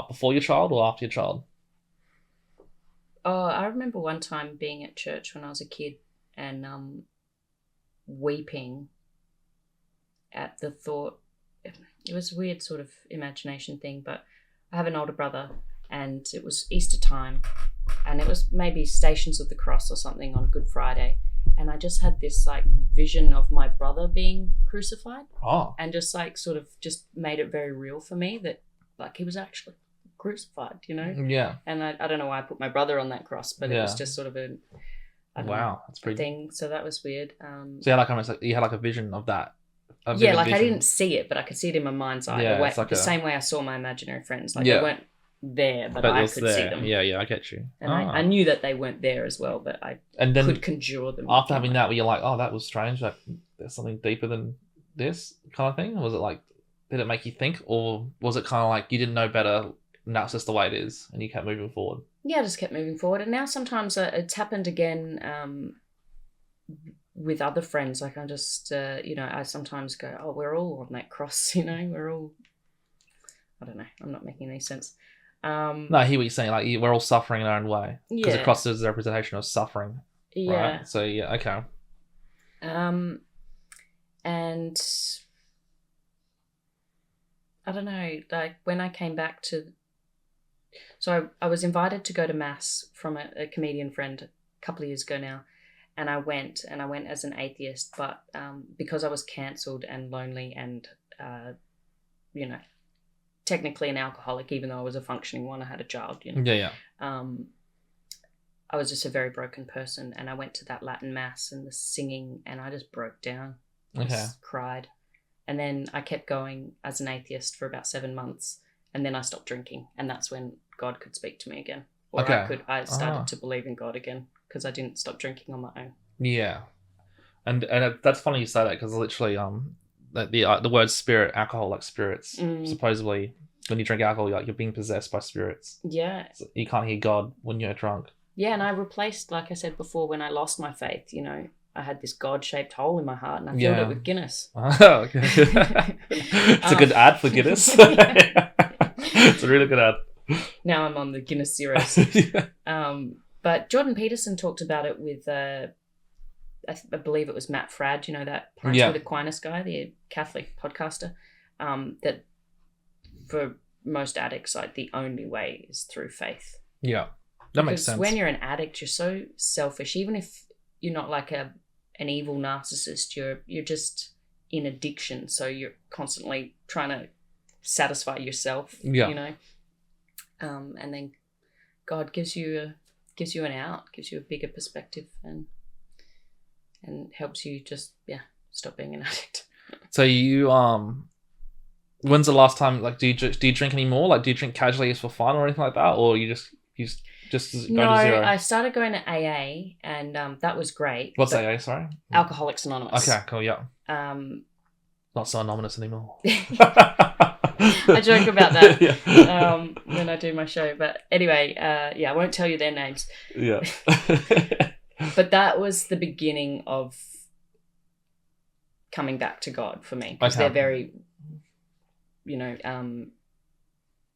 before your child or after your child? Oh, I remember one time being at church when I was a kid and weeping at the thought. It was a weird sort of imagination thing, but I have an older brother and it was Easter time and it was maybe Stations of the Cross or something on Good Friday. And I just had this like vision of my brother being crucified. Oh. And just like sort of just made it very real for me that like he was actually crucified, Yeah. And I don't know why I put my brother on that cross, but it was just sort of that's pretty thing. So that was weird. So you had like a vision of that. I didn't see it, but I could see it in my mind's eye. The same way I saw my imaginary friends. Like they weren't there, but I could see them. Yeah, I get you. And I knew that they weren't there as well, but I could conjure them. After having that, were you like, oh, that was strange, like there's something deeper than this kind of thing? Or was it like, did it make you think, or was it kind of like you didn't know better and that's just the way it is and you kept moving forward? Yeah, I just kept moving forward. And now sometimes it's happened again with other friends. Like I just, I sometimes go, oh, we're all on that cross, we're all, I don't know, I'm not making any sense. No, I hear what you're saying. Like we're all suffering in our own way. Because the cross is a representation of suffering. Yeah. Right? So yeah, okay. And I don't know, like when I came back to... So I was invited to go to Mass from a comedian friend a couple of years ago now. And I went as an atheist, but because I was cancelled and lonely and, technically an alcoholic, even though I was a functioning one, I had a child, Yeah. I was just a very broken person. And I went to that Latin Mass and the singing and I just broke down. I just cried. And then I kept going as an atheist for about 7 months. And then I stopped drinking. And that's when God could speak to me again. Or I started to believe in God again. because I didn't stop drinking on my own. Yeah, and that's funny you say that, because literally the word spirit, alcohol, like spirits, supposedly when you drink alcohol, you're being possessed by spirits. Yeah. So you can't hear God when you're drunk. Yeah, and I replaced, like I said before, when I lost my faith, I had this God-shaped hole in my heart, and I filled it with Guinness. Oh, okay. It's a good ad for Guinness. It's a really good ad. Now I'm on the Guinness Zeros. But Jordan Peterson talked about it with, I believe it was Matt Fradd, that Pints with Aquinas guy, the Catholic podcaster, that for most addicts, like the only way is through faith. Yeah, that makes sense. Because when you're an addict, you're so selfish. Even if you're not like an evil narcissist, you're just in addiction. So you're constantly trying to satisfy yourself. And then God gives you an out, gives you a bigger perspective, and helps you just stop being an addict. So you when's the last time, like, do you drink anymore? Like, do you drink casually as for fun or anything like that, or you just go to zero? No, I started going to AA, and that was great. What's AA? Sorry, Alcoholics Anonymous. Okay, cool. Yeah. Not so anonymous anymore. I joke about that when I do my show, but anyway, I won't tell you their names. Yeah. But that was the beginning of coming back to God for me, because they're very,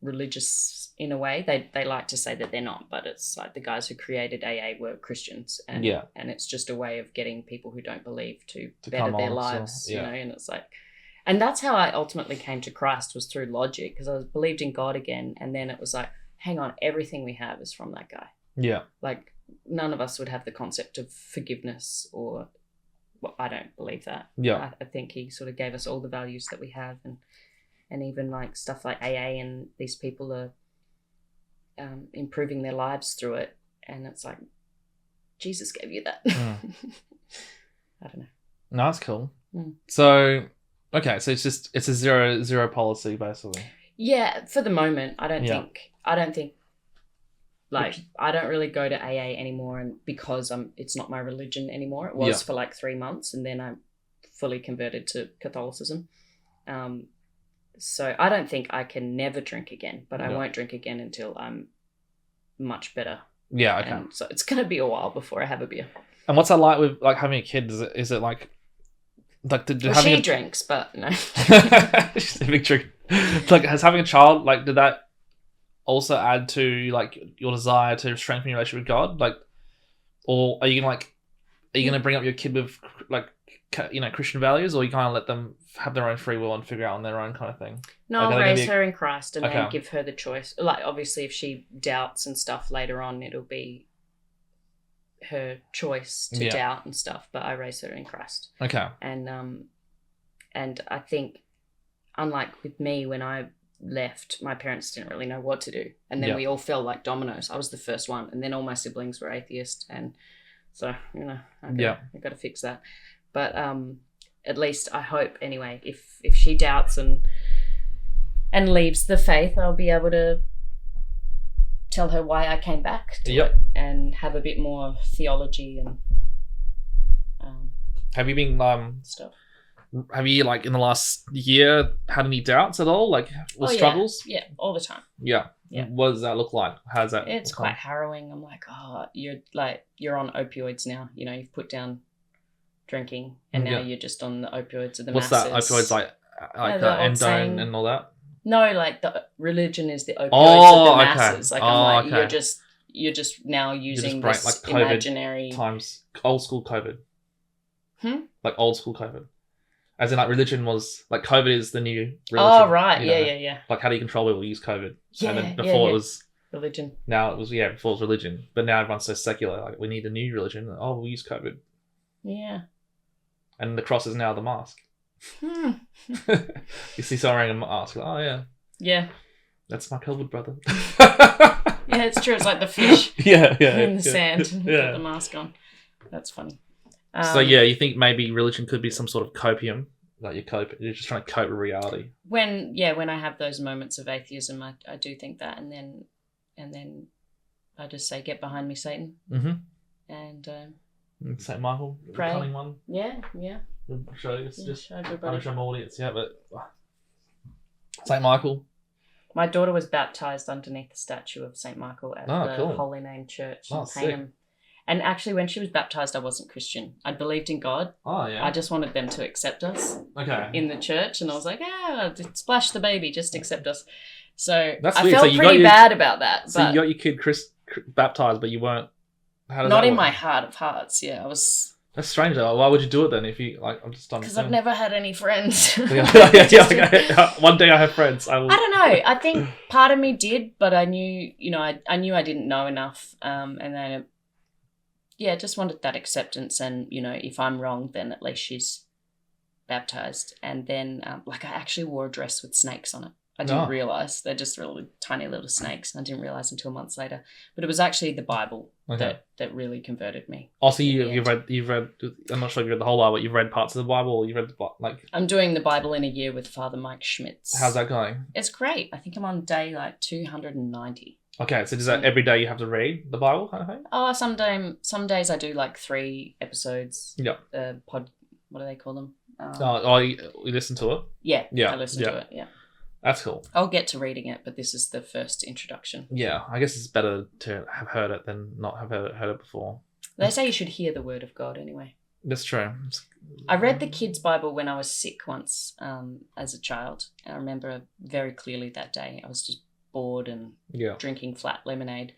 religious in a way. They like to say that they're not, but it's like the guys who created AA were Christians, and it's just a way of getting people who don't believe to better their lives, and it's like, and that's how I ultimately came to Christ, was through logic, because I believed in God again, and then it was like, hang on, everything we have is from that guy. Yeah. Like, none of us would have the concept of forgiveness, or, well, I don't believe that. Yeah. I think he sort of gave us all the values that we have, and even like stuff like AA, and these people are improving their lives through it, and it's like, Jesus gave you that. I don't know. No, that's cool. So, okay, so it's a zero policy basically. Yeah, for the moment, I don't think like, I don't really go to AA anymore, and because it's not my religion anymore. It was for like 3 months, and then I fully converted to Catholicism. So I don't think I can never drink again, but I won't drink again until I'm much better. Yeah, okay. And so it's going to be a while before I have a beer. And what's that like with like having a kid? Is it like she drinks, but no. She's a big drink. Like, has having a child, like, did that also add to like your desire to strengthen your relationship with God? Like, or are you gonna bring up your kid with like, Christian values, or you kind of let them have their own free will and figure out on their own kind of thing? No, I'll raise her in Christ, and then give her the choice. Like, obviously, if she doubts and stuff later on, it'll be her choice to doubt and stuff. But I raise her in Christ. Okay. And I think, unlike with me, when I left, my parents didn't really know what to do, and then we all fell like dominoes. I was the first one, and then all my siblings were atheist, and so I got to fix that. But at least I hope, anyway, if she doubts and leaves the faith, I'll be able to tell her why I came back to it, and have a bit more theology and have you been stuff. Have you, like, in the last year had any doubts at all, like, or struggles? Yeah, all the time. Yeah. What does that look like? How's that? It's quite harrowing. I'm like, you're on opioids now. You've put down drinking, and now you're just on the opioids of the masses. What's that? Opioids like endone and all that? No, like the religion is the opioids of the masses. Like, I'm like, you're just now using this like COVID imaginary times, old school COVID. Like old school COVID. As in, like, religion was, like, COVID is the new religion. Oh, right. Yeah. Like, how do you control people use COVID? Yeah, and then before it was religion. Now it was, before it was religion. But now everyone's so secular. Like, we need a new religion. Oh, we'll use COVID. Yeah. And the cross is now the mask. You see someone wearing a mask. Like, oh, yeah. Yeah. That's Mark Elwood, brother. Yeah, it's true. It's like the fish in the sand. Put the mask on. That's funny. So you think maybe religion could be some sort of copium, like you're just trying to cope with reality. When I have those moments of atheism, I do think that, and then I just say, "Get behind me, Satan," and St. Michael, the pray. cunning one. Yeah. Show us Yeah, just show I'm everybody. show my audience. Yeah, but St. Michael. My daughter was baptised underneath the statue of St. Michael at the cool. Holy Name Church in Sick. Paynham. And actually, when she was baptised, I wasn't Christian. I believed in God. Oh yeah. I just wanted them to accept us in the church, and I was like, splash the baby, just accept us. So That's I weird. felt pretty bad about that. So but you got your kid baptized, but you weren't. How does not that in work? my heart of hearts. Yeah, I was. That's strange though. Why would you do it then? If you like, I'm just done. Because I've never had any friends. One day I have friends. I will. I don't know. I think part of me did, but I knew, I knew I didn't know enough. And then, just wanted that acceptance. And, if I'm wrong, then at least she's baptized. And then, I actually wore a dress with snakes on it. I didn't realise. They're just really tiny little snakes. I didn't realise until months later. But it was actually the Bible that really converted me. Also, you've read. I'm not sure if you read the whole Bible, but you've read parts of the Bible, or you've read I'm doing the Bible in a year with Father Mike Schmitz. How's that going? It's great. I think I'm on day 290. Okay, so does that every day you have to read the Bible kind of thing? Oh, some days I do 3 episodes. Yep. What do they call them? You listen to it? Yeah. Yeah. I listen to it. Yeah. That's cool. I'll get to reading it, but this is the first introduction. Yeah, I guess it's better to have heard it than not have heard it before. They say you should hear the word of God anyway. That's true. I read the kids' Bible when I was sick once as a child. And I remember very clearly that day. I was just bored and drinking flat lemonade.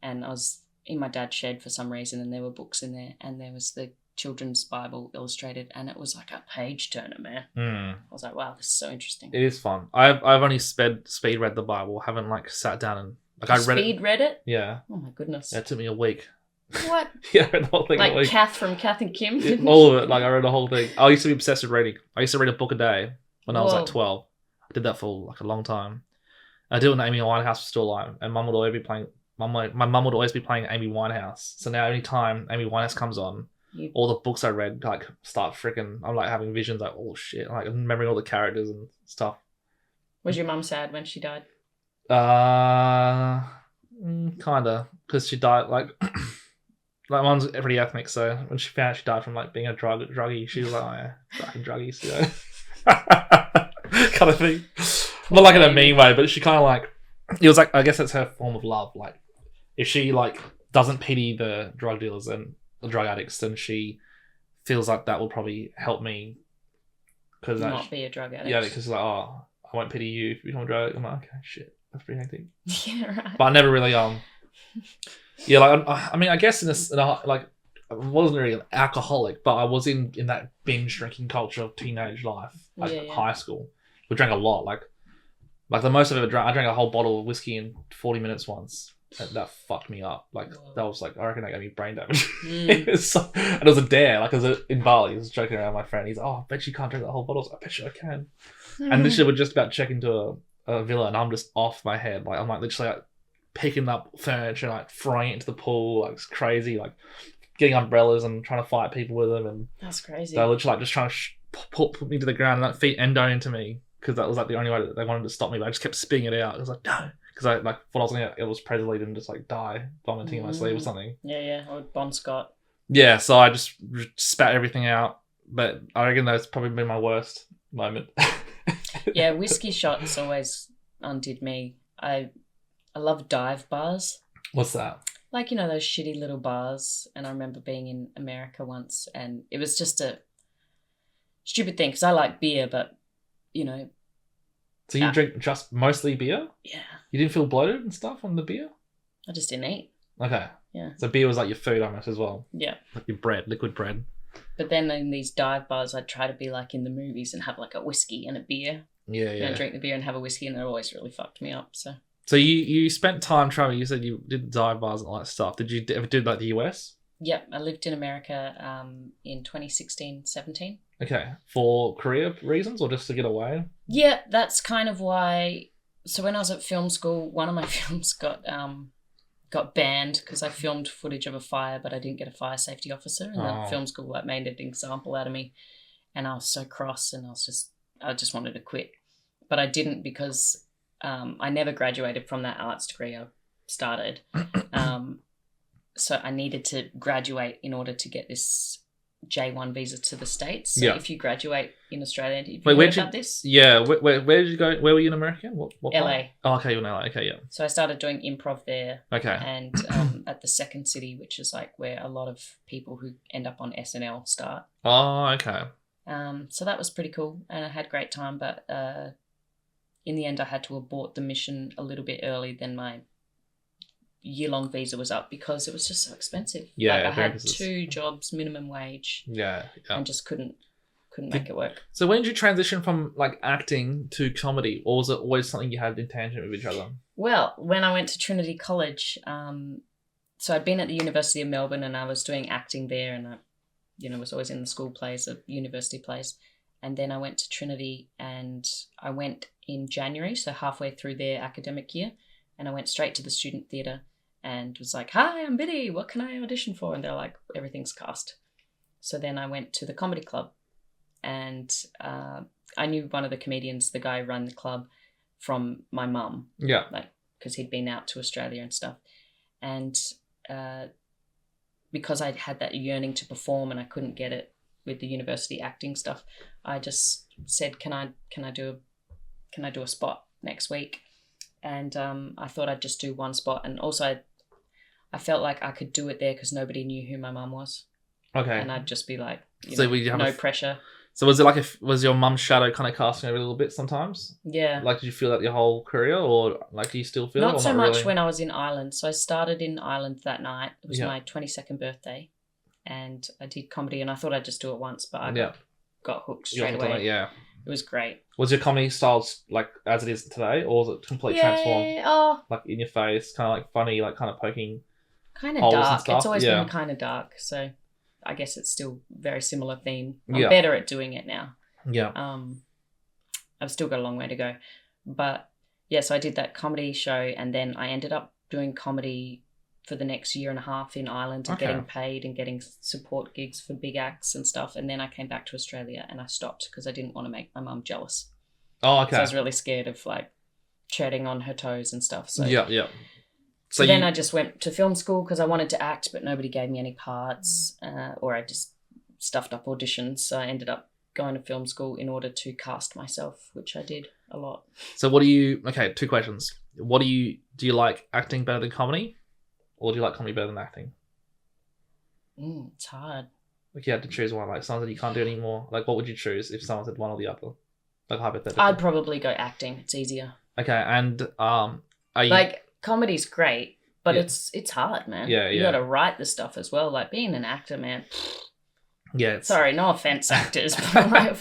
And I was in my dad's shed for some reason, and there were books in there. And there was the children's Bible illustrated, and it was like a page turner, man. I was like, wow, this is so interesting. It is fun. I've only speed read the Bible. Haven't sat down and I read it. Yeah. Oh my goodness. Yeah, it took me a week. What? Yeah, I read the whole thing. Like Kath from Kath and Kim. All of it. I read the whole thing. I used to be obsessed with reading. I used to read a book a day when I was 12. I did that for a long time. I did it when Amy Winehouse was still alive, and Mum would always be playing. My mum would always be playing Amy Winehouse. So now any time Amy Winehouse comes on, all the books I read start freaking. I'm having visions oh shit, I'm remembering all the characters and stuff. Was your mum sad when she died? Kinda, because she died mum's pretty ethnic, so when she found out she died from being a druggie, she was like, oh yeah, fucking druggies, kind of thing. Not in a mean way, but she kind of it was I guess that's her form of love. If she doesn't pity the drug dealers and the drug addicts, then she feels like that will probably help me. Because not be a drug addict. Yeah, because I won't pity you if you become a drug addict. I'm like, okay, shit, that's pretty hectic. Yeah, right. But I never really I mean, I guess I wasn't really an alcoholic, but I was in that binge drinking culture of teenage life, high school. We drank a lot, the most I've ever drank. I drank a whole bottle of whiskey in 40 minutes once. That fucked me up. That was I reckon that gave me brain damage. And it was a dare. In Bali, I was joking around with my friend. He's like, oh, I bet you can't drink the whole bottle. I bet you I can. And literally, we're just about to check into a villa, and I'm just off my head. I'm literally picking up furniture, throwing it into the pool. It's crazy. Getting umbrellas and trying to fight people with them. And that's crazy. They're literally just trying to put me to the ground and feet endo into me, because that was the only way that they wanted to stop me. But I just kept spitting it out. I was like, no. Because I thought I was going to, it was Presley and just die vomiting in my sleeve or something. Yeah, or Bon Scott. Yeah, so I just spat everything out. But I reckon that's probably been my worst moment. Yeah, whiskey shots always undid me. I love dive bars. What's that? Those shitty little bars. And I remember being in America once, and it was just a stupid thing because I like beer, but So you drink just mostly beer? Yeah. You didn't feel bloated and stuff on the beer? I just didn't eat. Okay. Yeah. So beer was your food almost as well? Yeah. Your bread, liquid bread. But then in these dive bars, I'd try to be in the movies and have a whiskey and a beer. Yeah. And drink the beer and have a whiskey, and it always really fucked me up. So you spent time traveling. You said you did dive bars and all that stuff. Did you ever do the US? Yep. I lived in America in 2016-17. Okay. For career reasons or just to get away? Yeah, that's kind of why. So when I was at film school, one of my films got banned because I filmed footage of a fire, but I didn't get a fire safety officer, and the film school made an example out of me, and I was so cross, and I just wanted to quit, but I didn't because I never graduated from that arts degree I started. so I needed to graduate in order to get this J1 visa to the States. So Yeah. if you graduate in Australia, have you Wait, heard where'd you- about this? Yeah. Where did you go? Where were you in America? What LA. part? Oh, okay, you're in LA. Okay, yeah. So I started doing improv there, Okay. and at the Second City, which is like where a lot of people who end up on SNL start. Oh, okay. So that was pretty cool, and I had a great time. But in the end, I had to abort the mission a little bit early than my year-long visa was up because it was just so expensive. Yeah, like I had because it's- 2 jobs, minimum wage, Yeah. and just couldn't make it work. So when did you transition from like acting to comedy, or was it always something you had in tangent with each other? Well, when I went to Trinity College, so I'd been at the University of Melbourne and I was doing acting there, and I, was always in the school plays, the university plays. And then I went to Trinity, and I went in January, so halfway through their academic year, and I went straight to the student theatre and was like, "Hi, I'm Biddy, what can I audition for?" And they're like, "Everything's cast." So then I went to the comedy club, and I knew one of the comedians, the guy who ran the club, from my mum. Yeah. Like, because he'd been out to Australia and stuff. And because I'd had that yearning to perform and I couldn't get it with the university acting stuff, I just said, can I do a spot next week? And I thought I'd just do one spot. And also I felt like I could do it there because nobody knew who my mum was. Okay. And I'd just be like, So would you have no pressure. So was it like was your mum's shadow kind of casting over a little bit sometimes? Yeah. Like, did you feel that your whole career, or like do you still feel it? Not Or so not much really? when I was in Ireland. So I started in Ireland that night. It was Yeah. my 22nd birthday, and I did comedy, and I thought I'd just do it once, but I Yeah. got hooked You got straight hooked on away. it, yeah. It was great. Was your comedy styles like as it is today, or was it completely transformed? Yeah, oh, Like in your face, kind of like funny, like kind of poking. kind of holes and dark. stuff, It's always yeah. been kind of dark, so I guess it's still very similar theme. I'm Yeah. better at doing it now. Yeah. I've still got a long way to go, but yeah. So I did that comedy show, and then I ended up doing comedy for the next year and a half in Ireland and Okay. getting paid and getting support gigs for big acts and stuff. And then I came back to Australia and I stopped because I didn't want to make my mum jealous. Oh, So okay. I was really scared of like treading on her toes and stuff. So Yeah, yeah. So then I just went to film school because I wanted to act, but nobody gave me any parts, or I just stuffed up auditions. So I ended up going to film school in order to cast myself, which I did a lot. So what do you? Okay, 2 questions. What do you like acting better than comedy, or do you like comedy better than acting? It's hard. Like you had to choose one. Like someone said you can't do it anymore. Like what would you choose if someone said one or the other? Like hypothetically. I'd probably go acting. It's easier. Okay, and are you Like comedy's great, but Yeah. it's hard, man. Yeah, You yeah. got to write the stuff as well. Like being an actor, man. Yeah. It's, Sorry, no offense, actors. But like,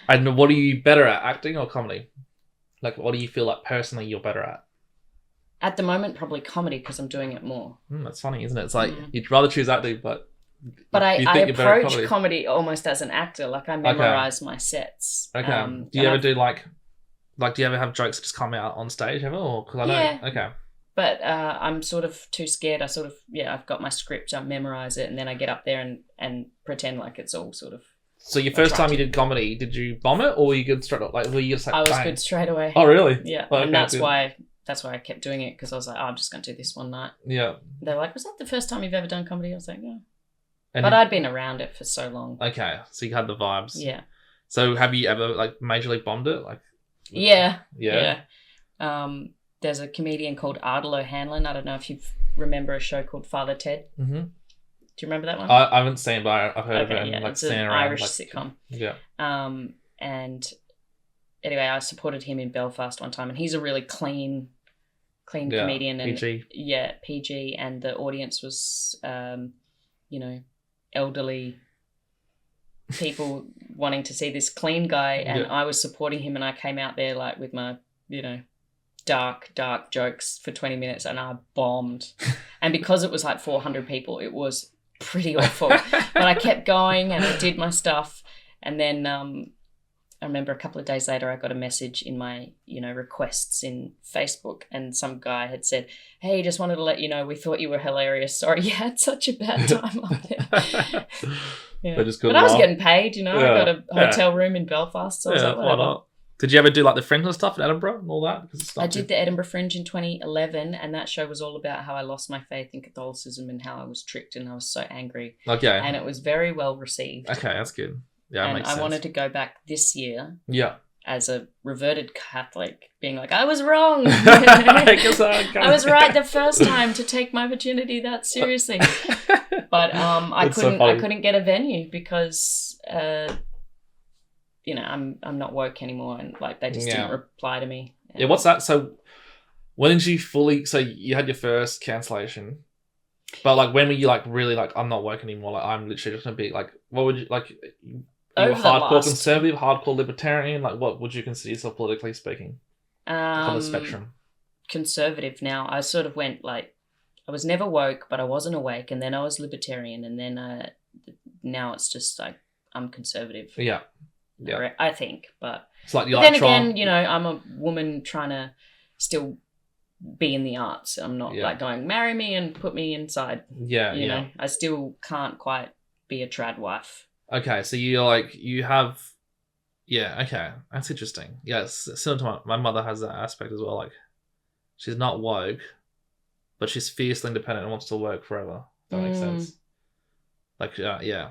And what are you better at, acting or comedy? Like what do you feel like personally you're better at? at the moment, probably comedy because I'm doing it more. That's funny, isn't it? It's like you'd rather choose acting, but But you I think you're better at approach comedy almost as an actor. Like I memorize my sets. Okay. Do you and ever do like do you ever have jokes that just come out on stage ever? Or because I know. Yeah. Okay. But I'm sort of too scared. I've got my script. I memorize it, and then I get up there and pretend like it's all sort of. So your first time you did comedy, did you bomb it or were you good straight up? Like were you just like I was bang? good straight away. Oh really? Yeah, Okay, and that's good. why I kept doing it because I was like, I'm just going to do this one night. Yeah. They're like, was that the first time you've ever done comedy? I was like, yeah. And But I'd been around it for so long. okay, so you had the vibes. Yeah. So have you ever like majorly bombed it? Like. Yeah. Yeah. There's a comedian called Ardal O'Hanlon. I don't know if you remember a show called Father Ted. Mm-hmm. Do you remember that one? I haven't seen, but I've heard of it. And, yeah. like It's seen an around, Irish like, sitcom. Yeah. And anyway, I supported him in Belfast one time, and he's a really clean Yeah, comedian. And PG. Yeah, PG, and the audience was, elderly people wanting to see this clean guy, and Yeah. I was supporting him, and I came out there like with my, dark jokes for 20 minutes, and I bombed. And because it was like 400 people, it was pretty awful. But I kept going and I did my stuff, and then I remember a couple of days later I got a message in my requests in Facebook, and some guy had said, "Hey, just wanted to let you know we thought you were hilarious. Sorry you had such a bad time up there." Yeah. But just But I was getting paid, I got a hotel room in Belfast, so I was like, why whatever. not? Did you ever do like the Fringe and stuff in Edinburgh and all that? Because I did the Edinburgh Fringe in 2011, and that show was all about how I lost my faith in Catholicism and how I was tricked and I was so angry. Okay. And it was very well received. Okay, that's good. Yeah, and makes I sense. wanted to go back this year. Yeah. As a reverted Catholic, being like, I was wrong. I was right the first time to take my virginity that seriously. But I couldn't get a venue because I'm not woke anymore, and like they just didn't reply to me. Yeah, what's that? So when did you fully? So you had your first cancellation, but like when were you like really like I'm not woke anymore? Like I'm literally just gonna be like, what would you like? Are you hardcore conservative, hardcore libertarian? Like what would you consider yourself politically speaking? On the spectrum. Conservative now. I sort of went like I was never woke, but I wasn't awake, and then I was libertarian, and then now it's just like I'm conservative. Yeah. I think, but it's like then again, I'm a woman trying to still be in the arts. I'm not like going marry me and put me inside. Yeah, you know, I still can't quite be a trad wife. Okay, so you have, okay, that's interesting. Yeah, it's similar to my mother has that aspect as well. Like, she's not woke, but she's fiercely independent and wants to work forever. If that makes sense. Like, yeah.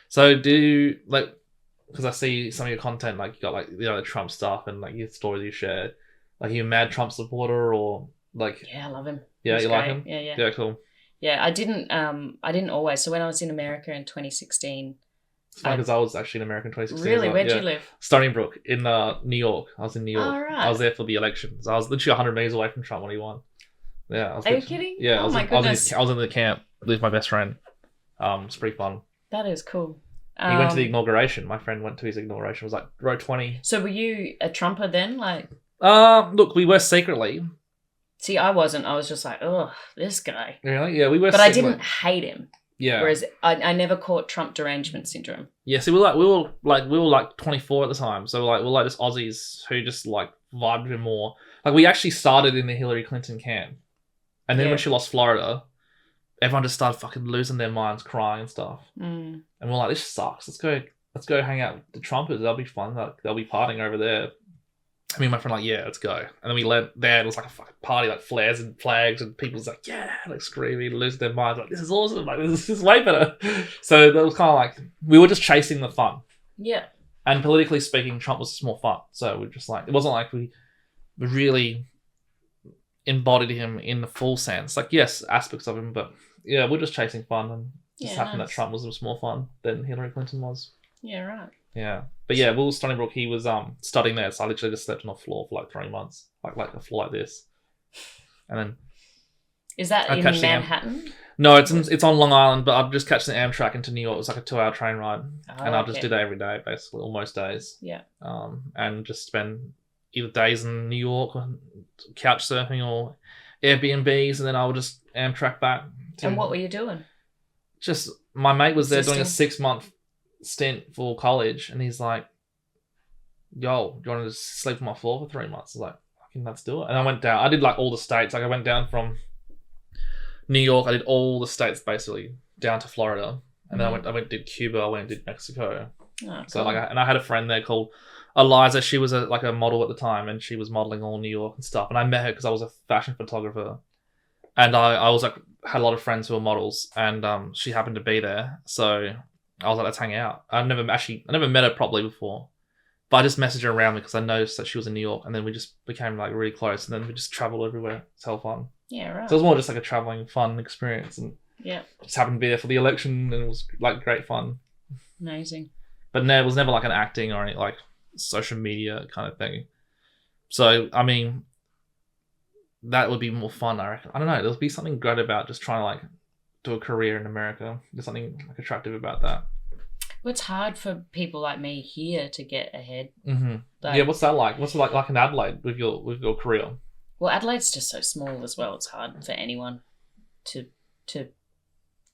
So do you, like, because I see some of your content, like you got like the Trump stuff and like your stories you share. Like, are you a mad Trump supporter or like? Yeah, I love him. Yeah, you like him? Yeah. Yeah, cool. Yeah, I didn't always. So when I was in America in 2016. It's funny because I was actually in America in 2016. Really? Where'd you live? Stony Brook in New York. I was in New York. Oh, right. I was there for the elections. I was literally 100 meters away from Trump when he won. Yeah. Are you kidding? Yeah. Oh, my goodness. I was in the camp with my best friend. It's pretty fun. That is cool. He went to the inauguration. My friend went to his inauguration. It was like row 20. So were you a Trumper then? Like, look, we were secretly. See, I wasn't. I was just like, oh, this guy. Really? Yeah, we were. But secretly. I didn't hate him. Yeah. Whereas I never caught Trump derangement syndrome. Yeah. See, we were like 24 at the time. So we were just Aussies who just like vibed with him more. Like we actually started in the Hillary Clinton camp, and then when she lost Florida, everyone just started fucking losing their minds, crying and stuff. And we're like, this sucks. Let's go hang out with the Trumpers. That'll be fun. Like, they'll be partying over there. I mean, my friend like, yeah, let's go. And then we went there. It was like a fucking party, like flares and flags, and people's like, yeah, like screaming, losing their minds. Like, this is awesome. Like, this is way better. So that was kind of like we were just chasing the fun. Yeah. And politically speaking, Trump was just more fun. So we're just like, it wasn't like we really embodied him in the full sense. Like, yes, aspects of him, but yeah, we're just chasing fun, and just happened that Trump was just more fun than Hillary Clinton was. Yeah, right. Yeah, but yeah, Will Stony Brook, he was studying there, so I literally just slept on the floor for like 3 months, like a floor like this, and then. Is that in Manhattan? No, it's on Long Island, but I'd just catch the Amtrak into New York. It was like a 2-hour train ride, and I'll just do that every day, basically, or most days. Yeah. And just spend either days in New York, or couch surfing, or Airbnbs, and then I would just Amtrak back. And what were you doing? Just my mate was there doing a 6-month stint for college, and he's like, yo, do you want to just sleep on my floor for 3 months? I was like, fucking let's do it. And I went down. I did like all the states. Like I went down from New York. I did all the states basically down to Florida, and then I went and did Cuba. I went and did Mexico. Oh, cool. So like, and I had a friend there called Eliza. She was a model at the time, and she was modeling all New York and stuff. And I met her because I was a fashion photographer, and I was like had a lot of friends who were models, and she happened to be there. So I was like, let's hang out. I never met her properly before, but I just messaged her around because I noticed that she was in New York, and then we just became like really close, and then we just traveled everywhere. It's hell fun. Yeah, right. So it was more just like a traveling fun experience, and just happened to be there for the election, and it was like great fun. Amazing. But it was never like an acting or any like social media kind of thing. So I mean, that would be more fun, I reckon. I don't know. There'll be something great about just trying to like do a career in America. There's something like attractive about that. Well, it's hard for people like me here to get ahead. Mm-hmm. Yeah, what's that like? What's it like in Adelaide with your career? Well, Adelaide's just so small as well. It's hard for anyone to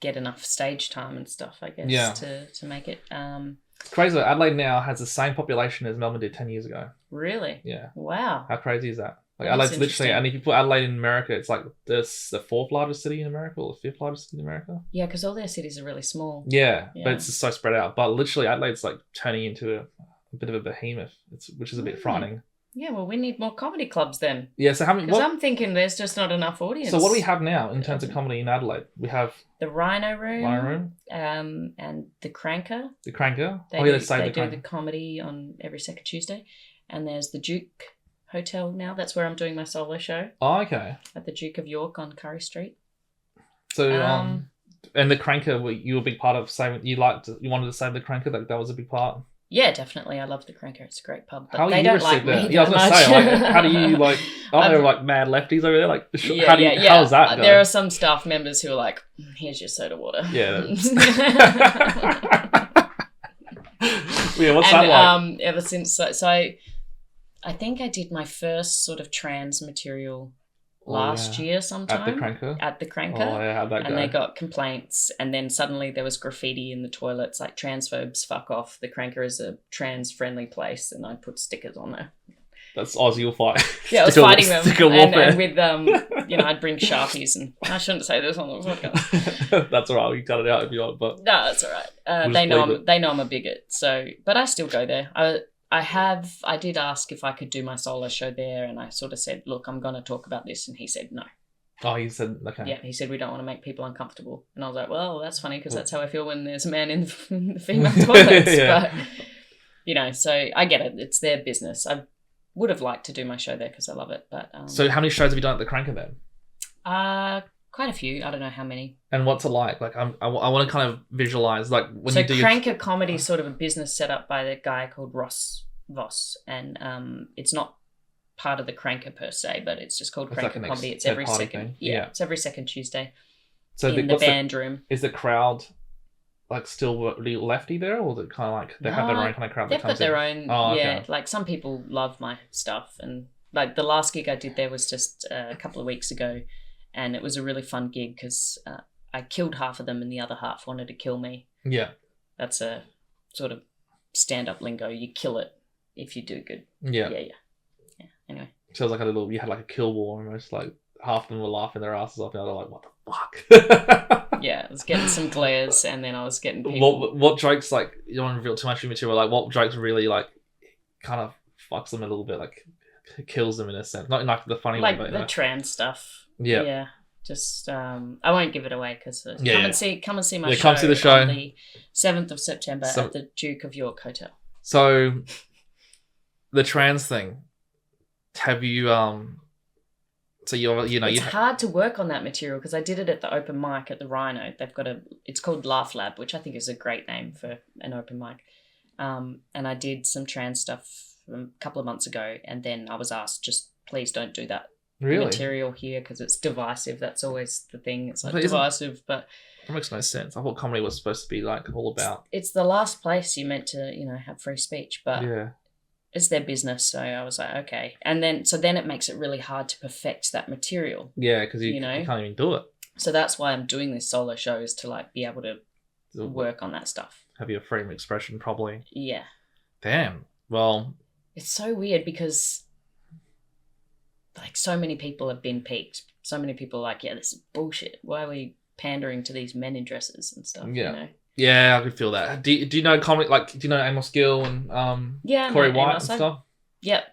get enough stage time and stuff, I guess, to make it. It's crazy that Adelaide now has the same population as Melbourne did 10 years ago. Really? Yeah. Wow. How crazy is that? Like Adelaide's literally, and if you put Adelaide in America, it's like the 4th largest city in America or the 5th largest city in America. Yeah, because all their cities are really small. Yeah, but it's just so spread out. But literally, Adelaide's like turning into a bit of a behemoth, which is a bit frightening. Yeah, well, we need more comedy clubs then. Yeah, so how many? Because I'm thinking there's just not enough audience. So what do we have now in terms of comedy in Adelaide? We have the Rhino Room, and the Cranker. The Cranker. They do the comedy on every second Tuesday, and there's the Duke Hotel now. That's where I'm doing my solo show. Oh, okay. At the Duke of York on Curry Street. So and the Cranker, you were a big part of saving. You wanted to save the Cranker. That was a big part. Yeah, definitely. I love the Cranker. It's a great pub. But how they don't like me that? Yeah, I was going to say, like, how do you, like, aren't there, like, mad lefties over there? Like, how does that go? There are some staff members who are like, here's your soda water. Yeah. Yeah, what's that like? Ever since, so I think I did my first sort of trans material last year sometime. At the Cranker. Oh, yeah, how'd that go? And they got complaints, and then suddenly there was graffiti in the toilets, like, transphobes, fuck off. The Cranker is a trans-friendly place, and I put stickers on there. That's Aussie fight. Yeah, I was fighting them. And with, I'd bring Sharpies, and I shouldn't say this on the podcast. That's all right. We can cut it out if you want, but... No, that's all right. They know I'm a bigot, so... But I still go there. I did ask if I could do my solo show there, and I sort of said, look, I'm going to talk about this, and he said no. Oh, he said, okay. Yeah, he said, we don't want to make people uncomfortable. And I was like, well, that's funny, because that's how I feel when there's a man in the female toilets. Yeah. But, so I get it. It's their business. I would have liked to do my show there because I love it. But So how many shows have you done at the Cranker then? Quite a few. I don't know how many. And what's it like? Like, I want to kind of visualize, like, when you do Cranker Comedy is sort of a business set up by the guy called Ross Voss, and it's not part of the Cranker per se, but it's just called Cranker Comedy. It's every second. Yeah, it's every second Tuesday. So in the band room. Is the crowd like still really lefty there, or is it kind of like they have their own kind of crowd? They've got their own. Oh, yeah, okay. Like some people love my stuff, and like the last gig I did there was just a couple of weeks ago. And it was a really fun gig because I killed half of them and the other half wanted to kill me. Yeah. That's a sort of stand-up lingo. You kill it if you do good. Yeah. Yeah. Anyway. So it was like you had like a kill war almost, like half of them were laughing their asses off and the other like, what the fuck? Yeah, I was getting some glares and then I was getting people. What jokes, like, you don't want to reveal too much of your material, like what jokes really like kind of fucks them a little bit, like kills them in a sense. Not in like the funny way, but the trans stuff. Yeah. Yeah. Just I won't give it away because come and see my show. Come see the show on the 7th of September at the Duke of York Hotel. So the trans thing, have you so it's hard to work on that material because I did it at the open mic at the Rhino. They've got it's called Laugh Lab, which I think is a great name for an open mic. And I did some trans stuff a couple of months ago, and then I was asked, just please don't do that material here because it's divisive. That's always the thing. It's like divisive, but that makes no sense. I thought comedy was supposed to be like all about. It's the last place you're meant to, have free speech, but yeah, it's their business. So I was like, okay, and then it makes it really hard to perfect that material. Yeah, because you can't even do it. So that's why I'm doing this solo show, is to like be able to work on that stuff. Have your freedom of expression, probably. Yeah. Damn. Well, it's so weird because like so many people have been peaked. So many people are like, yeah, this is bullshit. Why are we pandering to these men in dresses and stuff? Yeah. Yeah, I could feel that. Do you know comedy? Like, do you know Amos Gill and Corey White and stuff? Yep.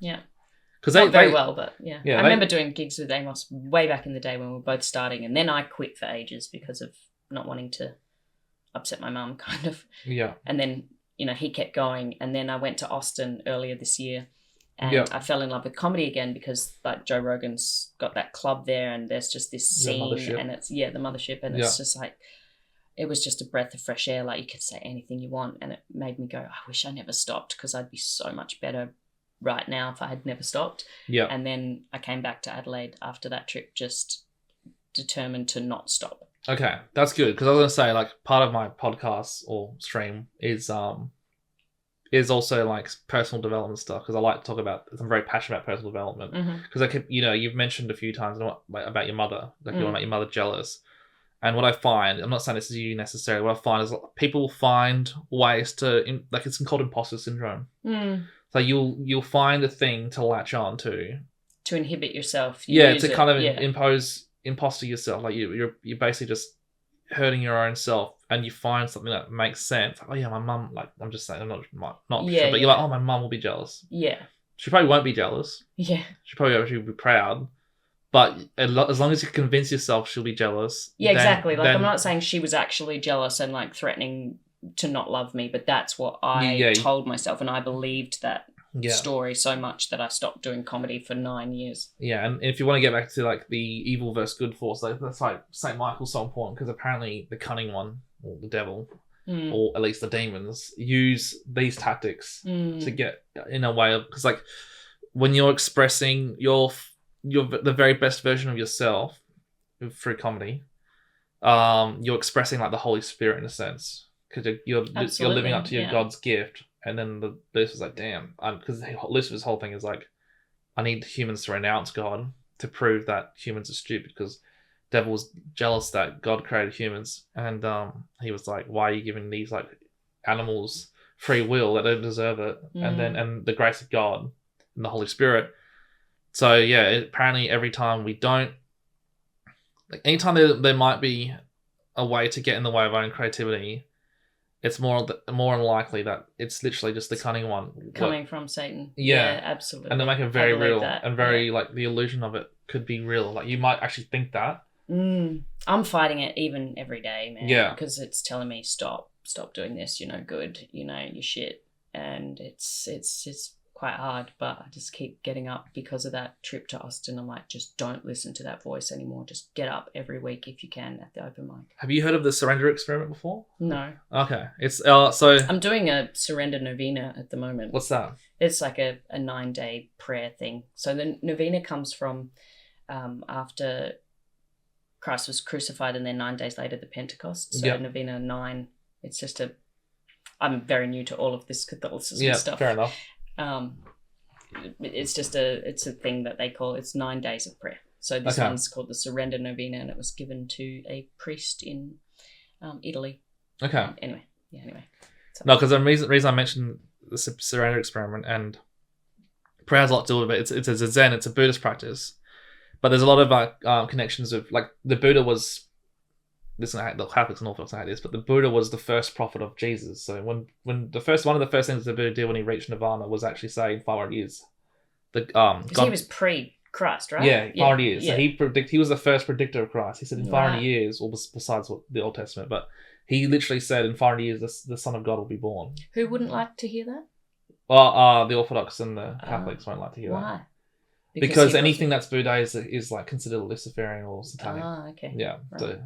Yeah. Because not very well, but yeah. I remember doing gigs with Amos way back in the day when we were both starting, and then I quit for ages because of not wanting to upset my mum, kind of. Yeah. And then he kept going, and then I went to Austin earlier this year. And I fell in love with comedy again because like Joe Rogan's got that club there, and there's just this scene, and it's the Mothership, and it's just like, it was just a breath of fresh air. Like you could say anything you want, and it made me go, I wish I never stopped because I'd be so much better right now if I had never stopped. Yeah. And then I came back to Adelaide after that trip, just determined to not stop. Okay, that's good because I was gonna say like part of my podcast or stream is also like personal development stuff because I like to talk about. I'm very passionate about personal development because I keep, you've mentioned a few times about your mother, like you want to make your mother jealous, and what I find, I'm not saying this is you necessarily. What I find is people find ways to like it's called imposter syndrome. So you'll find a thing to latch on to inhibit yourself. To kind of impose imposter yourself. Like you're basically just hurting your own self and you find something that makes sense. Oh yeah, my mum, like, I'm just saying, I'm not Yeah, sure, but you're like, oh, my mum will be jealous. Yeah. She probably won't be jealous. Yeah. She probably actually will be proud. But as long as you convince yourself she'll be jealous. Yeah, exactly. Like, I'm not saying she was actually jealous and like threatening to not love me, but that's what I told myself, and I believed that story so much that I stopped doing comedy for 9 years. Yeah, and if you want to get back to like the evil versus good force, like, that's like St. Michael's so important, because apparently the cunning one, or the devil, or at least the demons, use these tactics to get in a way of, because like when you're expressing your the very best version of yourself through comedy, you're expressing like the Holy Spirit in a sense, because you're living up to your God's gift. And then Lucifer's like, damn, because Lucifer's whole thing is like, I need humans to renounce God to prove that humans are stupid, because devil was jealous that God created humans, and he was like, why are you giving these like animals free will that don't deserve it? And the grace of God and the Holy Spirit. So yeah, apparently every time we don't, like, anytime there might be a way to get in the way of our own creativity, it's more unlikely that it's literally just the cunning one coming from Satan. Yeah, absolutely. And they make it very real and very like the illusion of it could be real. Like, you might actually think that. I'm fighting it even every day, man. Yeah, because it's telling me stop doing this. You're no good. You know, you're shit, and it's quite hard. But I just keep getting up because of that trip to Austin. I'm like, just don't listen to that voice anymore. Just get up every week if you can at the open mic. Have you heard of the surrender experiment before? No. Okay, it's so I'm doing a surrender novena at the moment. What's that? It's like a 9-day prayer thing. So the novena comes from after Christ was crucified, and then 9 days later the Pentecost. So novena 9. It's just I'm very new to all of this Catholicism stuff. Fair enough. It's just it's a thing that they call, it's 9 days of prayer. So this one's called the Surrender Novena, and it was given to a priest in Italy. Okay. Anyway. So. No, because the reason I mentioned the Surrender Experiment, and prayer has a lot to do with it. It's a Zen, it's a Buddhist practice, but there's a lot of connections of, like, the Buddha was. This is the Catholics and Orthodox hate this, but the Buddha was the first prophet of Jesus. So when one of the first things the Buddha did when he reached Nirvana was actually say in 500 years, God, he was pre-Christ, right? Yeah, 500 years. Yeah. So he was the first predictor of Christ. He said in 500 years, or besides what the Old Testament, but he literally said in 500 years the Son of God will be born. Who wouldn't like to hear that? Well, the Orthodox and the Catholics won't like to hear that. Why? Because anything that's Buddha is like considered Luciferian or satanic. Ah, okay. Yeah. Right. So.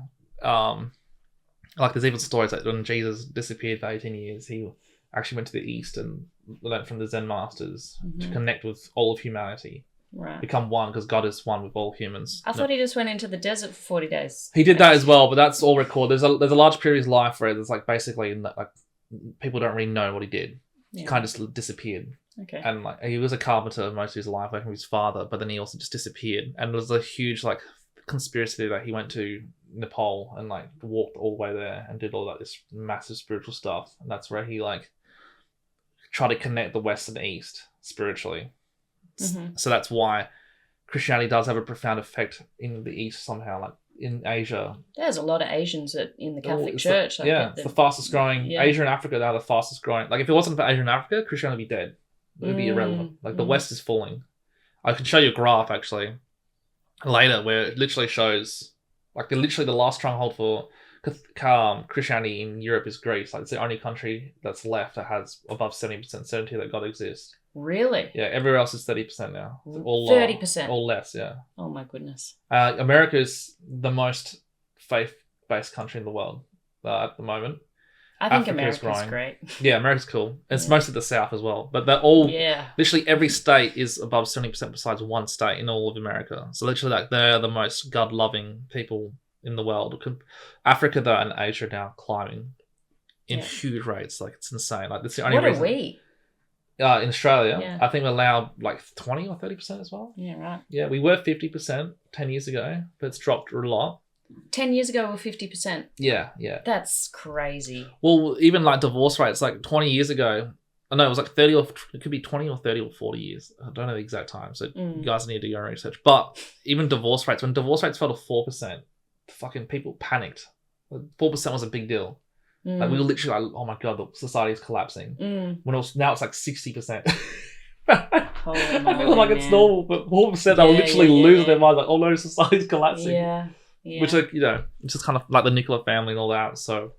Like, there's even stories that when Jesus disappeared for 18 years, he actually went to the East and learned from the Zen masters to connect with all of humanity, become one, because God is one with all humans. I thought he just went into the desert for 40 days. He did that as well, but that's all recorded. There's a large period of his life where there's like basically like people don't really know what he did. Yeah. He kind of just disappeared. Okay. And like, he was a carpenter most of his life, working with his father, but then he also just disappeared, and it was a huge like conspiracy that he went to Nepal and like walked all the way there and did all that this massive spiritual stuff, and that's where he like tried to connect the West and the East spiritually. So that's why Christianity does have a profound effect in the East somehow, like in Asia. There's a lot of Asians in the Catholic Church. It's the fastest growing. Asia and Africa are the fastest growing. Like, if it wasn't for Asia and Africa, Christianity would be dead. It would be irrelevant. Like, the West is falling. I can show you a graph actually later where it literally shows, like, literally the last stronghold for Christianity in Europe is Greece. Like, it's the only country that's left that has above 70% certainty that God exists. Really? Yeah, everywhere else is 30% now. 30%? Or less, yeah. Oh my goodness. America is the most faith-based country in the world at the moment. I think America's great. Yeah, America's cool. It's mostly the South as well. But they're all, literally every state is above 70% besides one state in all of America. So literally, like, they're the most God-loving people in the world. Africa, though, and Asia are now climbing in huge rates. Like, it's insane. Like, that's the only reason. What are we? In Australia, I think we allow like 20 or 30% as well. Yeah, right. Yeah, we were 50% 10 years ago, but it's dropped a lot. 10 years ago, we were 50%. Yeah. That's crazy. Well, even like divorce rates, like 20 years ago, I know it was like 30 or it could be 20 or 30 or 40 years. I don't know the exact time, so you guys need to do your own research. But even divorce rates, when divorce rates fell to 4%, fucking people panicked. 4% was a big deal. Like we were literally like, oh my god, the society is collapsing. When now it's like 60%. I feel like it's normal, but 4% they were literally losing their minds, like, oh no, society's collapsing. Yeah. Which, like, you know, it's just kind of like the nuclear family and all that. So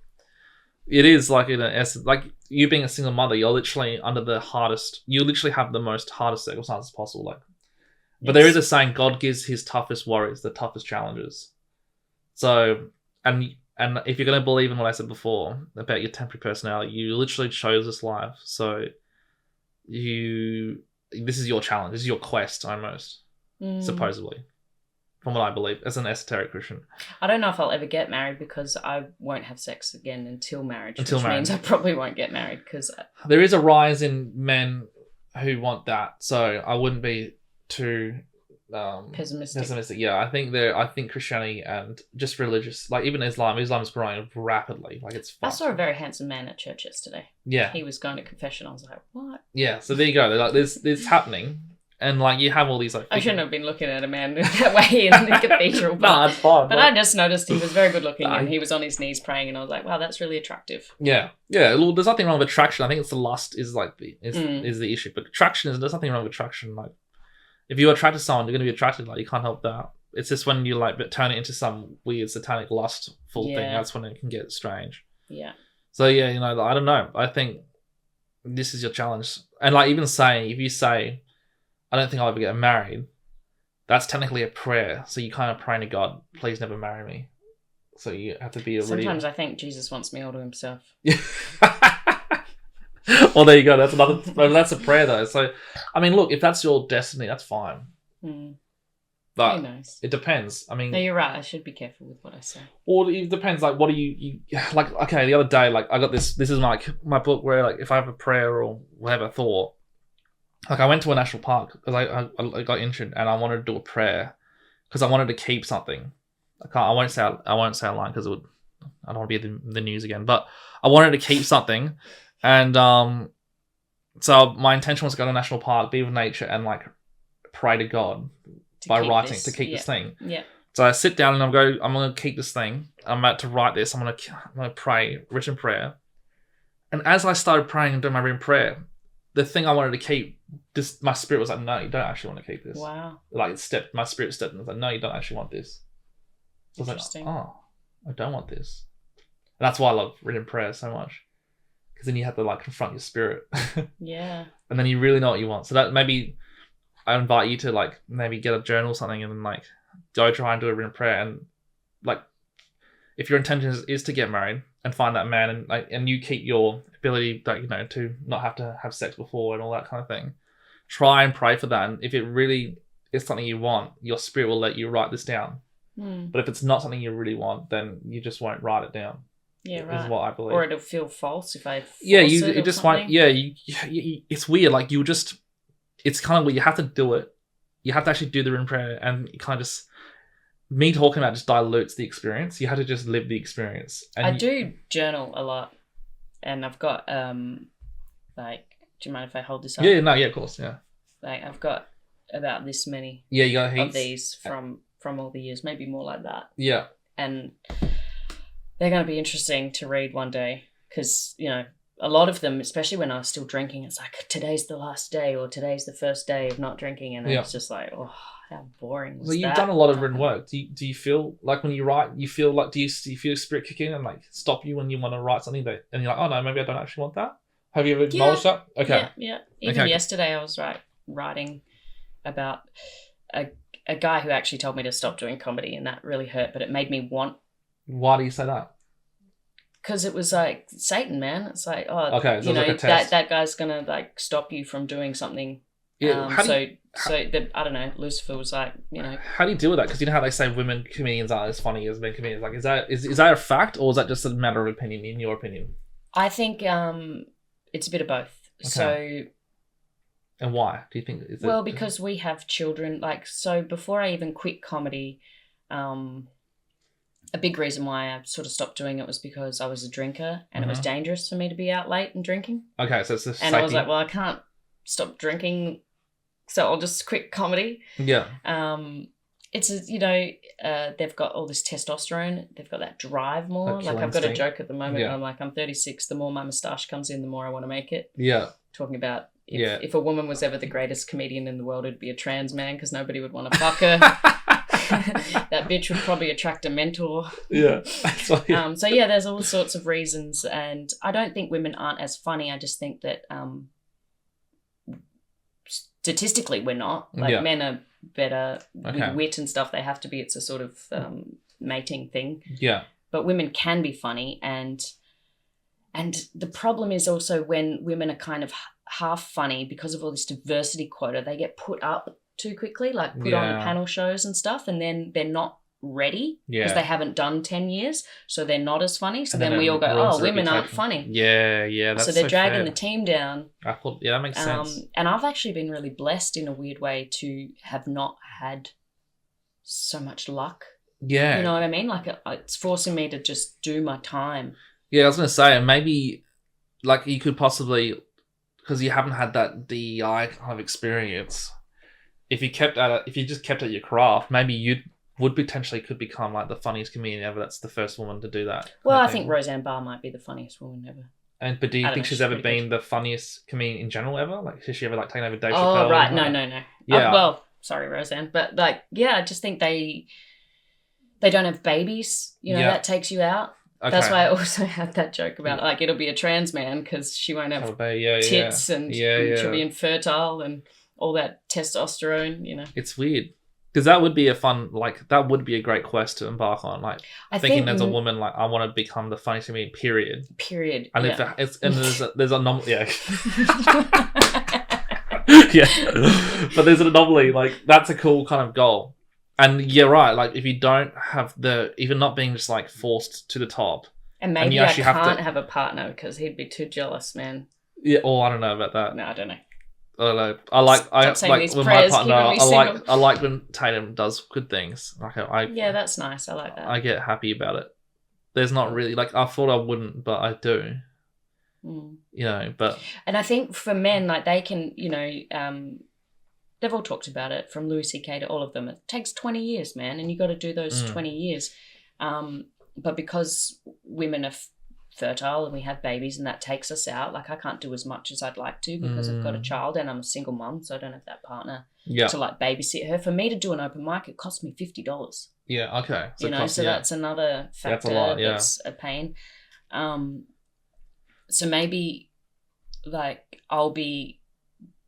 it is like, in essence, like you being a single mother, you're literally under the hardest. You literally have the most hardest circumstances possible. Like, but there is a saying: God gives His toughest warriors the toughest challenges. So, and if you're going to believe in what I said before about your temporary personality, you literally chose this life. So this is your challenge. This is your quest, almost, supposedly, from what I believe as an esoteric Christian. I don't know if I'll ever get married because I won't have sex again until marriage. Which means I probably won't get married because there is a rise in men who want that. So I wouldn't be too pessimistic. Yeah, I think Christianity and just religious, like even Islam is growing rapidly. Like it's fast. I saw a very handsome man at church yesterday. Yeah, he was going to confession. I was like, what? Yeah, so there you go. Like there's happening, and like you have all these like. I shouldn't have been looking at a man that way in the cathedral. But, it's fine. But I just noticed he was very good looking and he was on his knees praying, and I was like, wow, that's really attractive. Yeah. Well, there's nothing wrong with attraction. I think it's the lust is like is the issue, but attraction there's nothing wrong with attraction. Like, if you're attracted to someone, you're going to be attracted. Like, you can't help that. It's just when you like turn it into some weird satanic lustful thing, that's when it can get strange. Yeah. So yeah, you know, I don't know. I think this is your challenge, and like even saying, if you say, "I don't think I'll ever get married," that's technically a prayer. So you kind of praying to God, "Please never marry me." So you have to be Sometimes I think Jesus wants me all to himself. Well, there you go. That's a prayer though. So, I mean, look, if that's your destiny, that's fine. But it depends. I mean, no, you're right. I should be careful with what I say. Or it depends. Like, what do you like? Okay, the other day, like I got this. This is my book where, like, if I have a prayer or whatever thought, like I went to a national park because I got injured and I wanted to do a prayer because I wanted to keep something. I won't say a line because I don't want to be in the news again. But I wanted to keep something. And so my intention was to go to a national park, be with nature, and like pray to God by writing to keep this thing. Yeah. So I sit down and I'm going to keep this thing. I'm about to write this. I'm going to pray, written prayer. And as I started praying and doing my written prayer, the thing I wanted to keep, my spirit was like, no, you don't actually want to keep this. Wow. Like my spirit stepped in and was like, no, you don't actually want this. So I was Interesting. like, oh, I don't want this. And that's why I love written prayer so much. Because then you have to like confront your spirit. Yeah. And then you really know what you want. So that maybe I invite you to like maybe get a journal or something and then like go try and do a written prayer. And like if your intention is to get married and find that man and like and you keep your ability, like, you know, to not have to have sex before and all that kind of thing, try and pray for that. And if it really is something you want, your spirit will let you write this down. But if it's not something you really want, then you just won't write it down. Yeah, right. Is what I believe. Or it'll feel false if I force it just won't. Yeah, you, it's weird. Like you just, it's kind of weird. You have to do it. You have to actually do the written prayer, and you kind of just me talking about just dilutes the experience. You have to just live the experience. And I do journal a lot, and I've got like, do you mind if I hold this up? Yeah, no, yeah, of course, yeah. Like I've got about this many. Yeah, you got heaps of these from all the years, maybe more like that. Yeah, and they're going to be interesting to read one day because, you know, a lot of them, especially when I was still drinking, it's like, today's the last day or today's the first day of not drinking. And it's just like, oh, how boring was that? You've done a lot of written work. Do you feel like when you write, you feel like, do you feel spirit kick in and like stop you when you want to write something and you're like, oh no, maybe I don't actually want that? Have you ever acknowledged that? Okay. Yeah. Even yesterday I was writing about a guy who actually told me to stop doing comedy, and that really hurt, but it made me want. Why do you say that? Because it was like Satan, man. It's like, oh, okay, so you know, like a test. that guy's gonna like stop you from doing something. Yeah. I don't know. Lucifer was like, you know. How do you deal with that? Because you know how they say women comedians aren't as funny as men comedians. Like, is that a fact, or is that just a matter of opinion? In your opinion, I think it's a bit of both. Okay. So. And why do you think? Because we have children. Like, so before I even quit comedy, a big reason why I sort of stopped doing it was because I was a drinker and it was dangerous for me to be out late and drinking. Okay, so it's the and I was like, well, I can't stop drinking, so I'll just quit comedy. Yeah. it's they've got all this testosterone. They've got that drive more. That Like killer I've got a instinct. joke at the moment. Yeah. I'm like, I'm 36. The more my moustache comes in, the more I want to make it. Yeah. Talking about Yeah. if a woman was ever the greatest comedian in the world, it'd be a trans man because nobody would want to fuck her. That bitch would probably attract a mentor. Yeah. So, So yeah, there's all sorts of reasons, and I don't think women aren't as funny. I just think that statistically we're not. Like Yeah. men are better Okay. with wit and stuff. They have to be. It's a sort of mating thing. yeah. But women can be funny, and the problem is also when women are kind of half funny because of all this diversity quota, they get put up too quickly, like put on Yeah. panel shows and stuff, and then they're not ready because Yeah. they haven't done 10 years, so they're not as funny. So And then then we it all go, ruins oh, the women aren't reputation. funny. Yeah. That's So they're dragging fair. the team down. I thought, yeah, that makes sense. And I've actually been really blessed in a weird way to have not had so much luck. Yeah. You know what I mean? Like it's forcing me to just do my time. Yeah, I was going to say, maybe, like, you could possibly, because you haven't had that DEI kind of experience, if you just kept at your craft, maybe you would potentially could become, like, the funniest comedian ever. That's the first woman to do that. Well, kind I of think thing. Roseanne Barr might be the funniest woman ever. But do you I don't think know, she's she's ever pretty been the funniest comedian in general ever? Like, has she ever, like, taken over Dave Oh, Chappelle? right. No. Yeah. Well, sorry, Roseanne. But, like, yeah, I just think they don't have babies. You know, Yeah. that takes you out. Okay. That's why I also had that joke about, like, it'll be a trans man because she won't have Yeah, tits and Yeah. she'll be infertile and all that testosterone, you know. It's weird. Because that would be that would be a great quest to embark on. Like, I thinking think as a woman, like, I want to become the funniest comedian, period. Period. And yeah. there's a normal, yeah. Yeah. But there's an anomaly, like, that's a cool kind of goal. And you're right, like, if you don't have even not being just, like, forced to the top. And maybe you I actually have can't to- have a partner because he'd be too jealous, man. Yeah, I don't know about that. No, I don't know. I don't know. I saying like these when my prayers, partner. keeping me single. I like when Tatum does good things. Like Yeah, that's nice. I like that. I get happy about it. There's not really, like, I thought I wouldn't, but I do. Mm. You know, but And I think for men, like, they can, you know, they've all talked about it, from Louis C.K. to all of them. It takes 20 years, man, and you got to do those 20 years. But because women are fertile and we have babies and that takes us out, like, I can't do as much as I'd like to because I've got a child and I'm a single mum, so I don't have that partner to, like, babysit her. For me to do an open mic, it costs me $50. yeah, okay. So, that's another factor That's a lot, yeah. that's a pain. So maybe, like, I'll be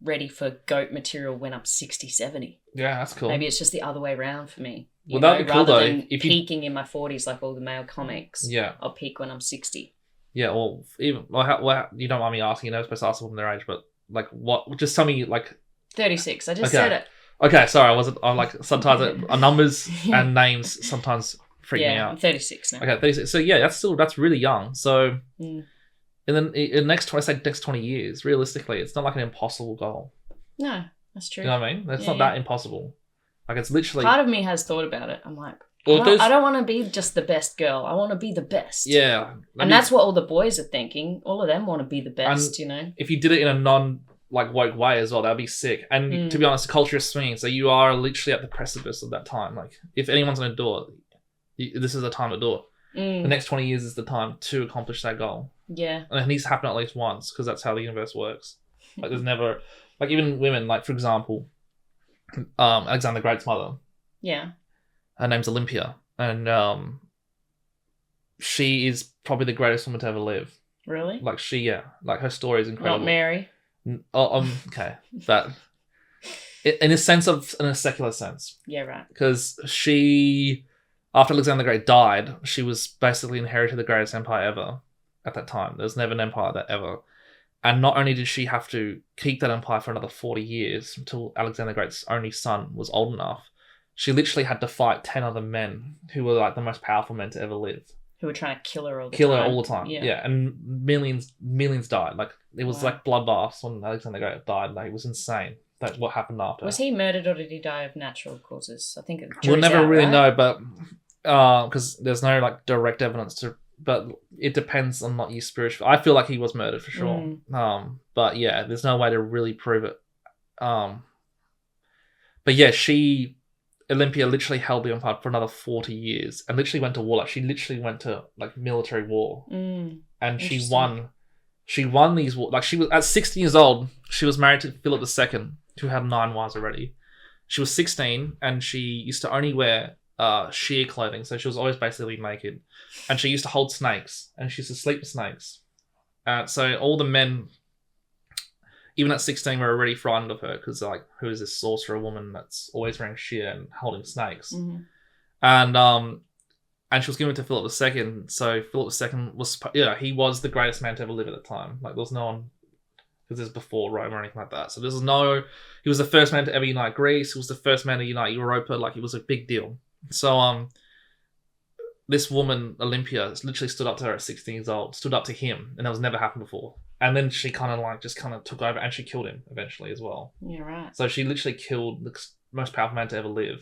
ready for goat material when I'm 60, 70. Yeah, that's cool. Maybe it's just the other way around for me. Well, that'd be cool, rather though, than if you- peaking in my 40s like all the male comics. Yeah. I'll peak when I'm 60. Yeah, or even you don't mind me asking, you're not supposed to ask them their age, but, like, what? Just tell me, like, 36. I just Okay. said it. okay, sorry, I'm like, sometimes numbers Yeah. and names sometimes freak me Yeah, I'm out. 36 now. Okay, 36. So yeah, that's really young. So, Mm. and then in the next 20 years, realistically, it's not like an impossible goal. No, that's true. You know what I mean? It's Yeah, not that impossible. Like, it's literally. Part of me has thought about it. I'm like, Well, I don't want to be just the best girl. I want to be the best. Yeah, And that's what all the boys are thinking. All of them want to be the best, you know? if you did it in a woke way as well, that'd be sick. And to be honest, the culture is swinging, so you are literally at the precipice of that time. Like, if anyone's going to do it, this is the time to do it. The next 20 years is the time to accomplish that goal. Yeah. And it needs to happen at least once, because that's how the universe works. Like, there's never, like, even women, like, for example, Alexander the Great's mother, Yeah. her name's Olympia, and she is probably the greatest woman to ever live. Really? Like, like, her story is incredible. Not Mary. Okay, that in a secular sense, Yeah, right. because she, after Alexander the Great died, she was basically inherited the greatest empire ever at that time. There was never an empire that ever. And not only did she have to keep that empire for another 40 years until Alexander the Great's only son was old enough, she literally had to fight 10 other men who were, like, the most powerful men to ever live. Who were trying to kill her all the time. Kill her all the time. Yeah. Yeah. And millions died. Like, it was like bloodbaths when Alexander the Great died. Like, it was insane. That's what happened after. Was he murdered or did he die of natural causes? I think We'll never out, really right? know, but because there's no, like, direct evidence to. But it depends on what you spiritual. I feel like he was murdered for sure. But yeah, there's no way to really prove it. But yeah, she Olympia literally held the empire for another 40 years and literally went to war. Like, she literally went to like military war, and she won. She won these wars. Like, she was at 16 years old. She was married to Philip II, who had 9 wives already. She was 16, and she used to only wear sheer clothing, so she was always basically naked. And she used to hold snakes, and she used to sleep with snakes. So all the men, even at 16, were already frightened of her because, like, who is this sorcerer woman that's always wearing sheer and holding snakes? And she was given to Philip II. So Philip II was, he was the greatest man to ever live at the time. Like, there was no one, because this is before Rome or anything like that. So he was the first man to ever unite Greece. He was the first man to unite Europa. Like, it was a big deal. So this woman, Olympia, literally stood up to her at 16 years old, stood up to him, and that was never happened before. And then she kind of took over, and she killed him eventually as well. Yeah, right. So she literally killed the most powerful man to ever live.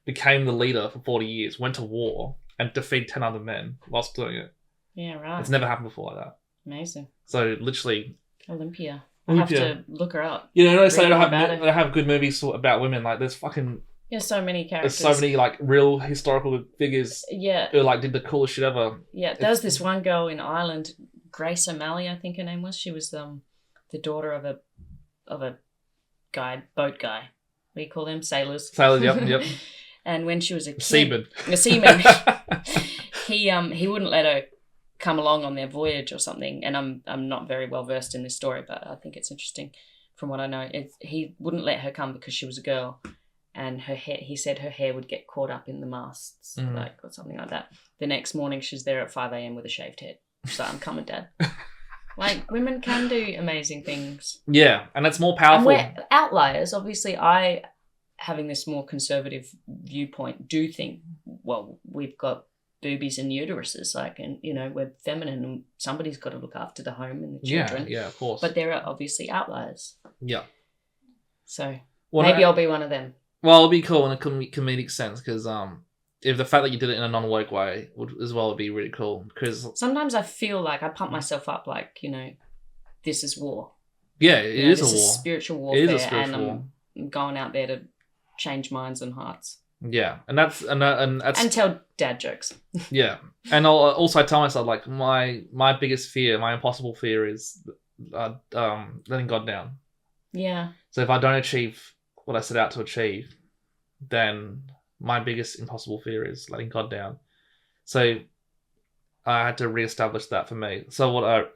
Became the leader for 40 years, went to war, and defeated 10 other men whilst doing it. Yeah, right. It's never happened before like that. Amazing. So literally... Olympia. I have to look her up. You know, they have good movies about women. Like, there's fucking... Yeah, so many characters. There's so many, like, real historical figures who, like, did the coolest shit ever. Yeah, there was this one girl in Ireland, Grace O'Malley, I think her name was. She was the daughter of a boat guy. What do you call them? Sailors. Sailors, yep. And when she was a kid... A seaman. He wouldn't let her come along on their voyage or something. And I'm not very well versed in this story, but I think it's interesting from what I know. He wouldn't let her come because she was a girl. And her hair, he said her hair would get caught up in the masts, or something like that. The next morning, she's there at 5 a.m. with a shaved head. She's like, I'm coming, Dad. Like, women can do amazing things. Yeah, and it's more powerful. And we're outliers. Obviously, having this more conservative viewpoint, do think, well, we've got boobies and uteruses, like, and, you know, we're feminine and somebody's got to look after the home and the children. Yeah, of course. But there are obviously outliers. Yeah. So maybe I'll be one of them. Well, it'll be cool in a comedic sense because if the fact that you did it in a non-woke way would be really cool. Because sometimes I feel like I pump myself up, like, you know, this is war. Yeah, it is a war. This is spiritual warfare, it is a spiritual and I'm going out there to change minds and hearts. Yeah, and that's tell dad jokes. Yeah, and I'll also tell myself, like, my biggest fear, my impossible fear is letting God down. Yeah. So if I don't achieve what I set out to achieve, then my biggest impossible fear is letting God down. So I had to reestablish that for me. So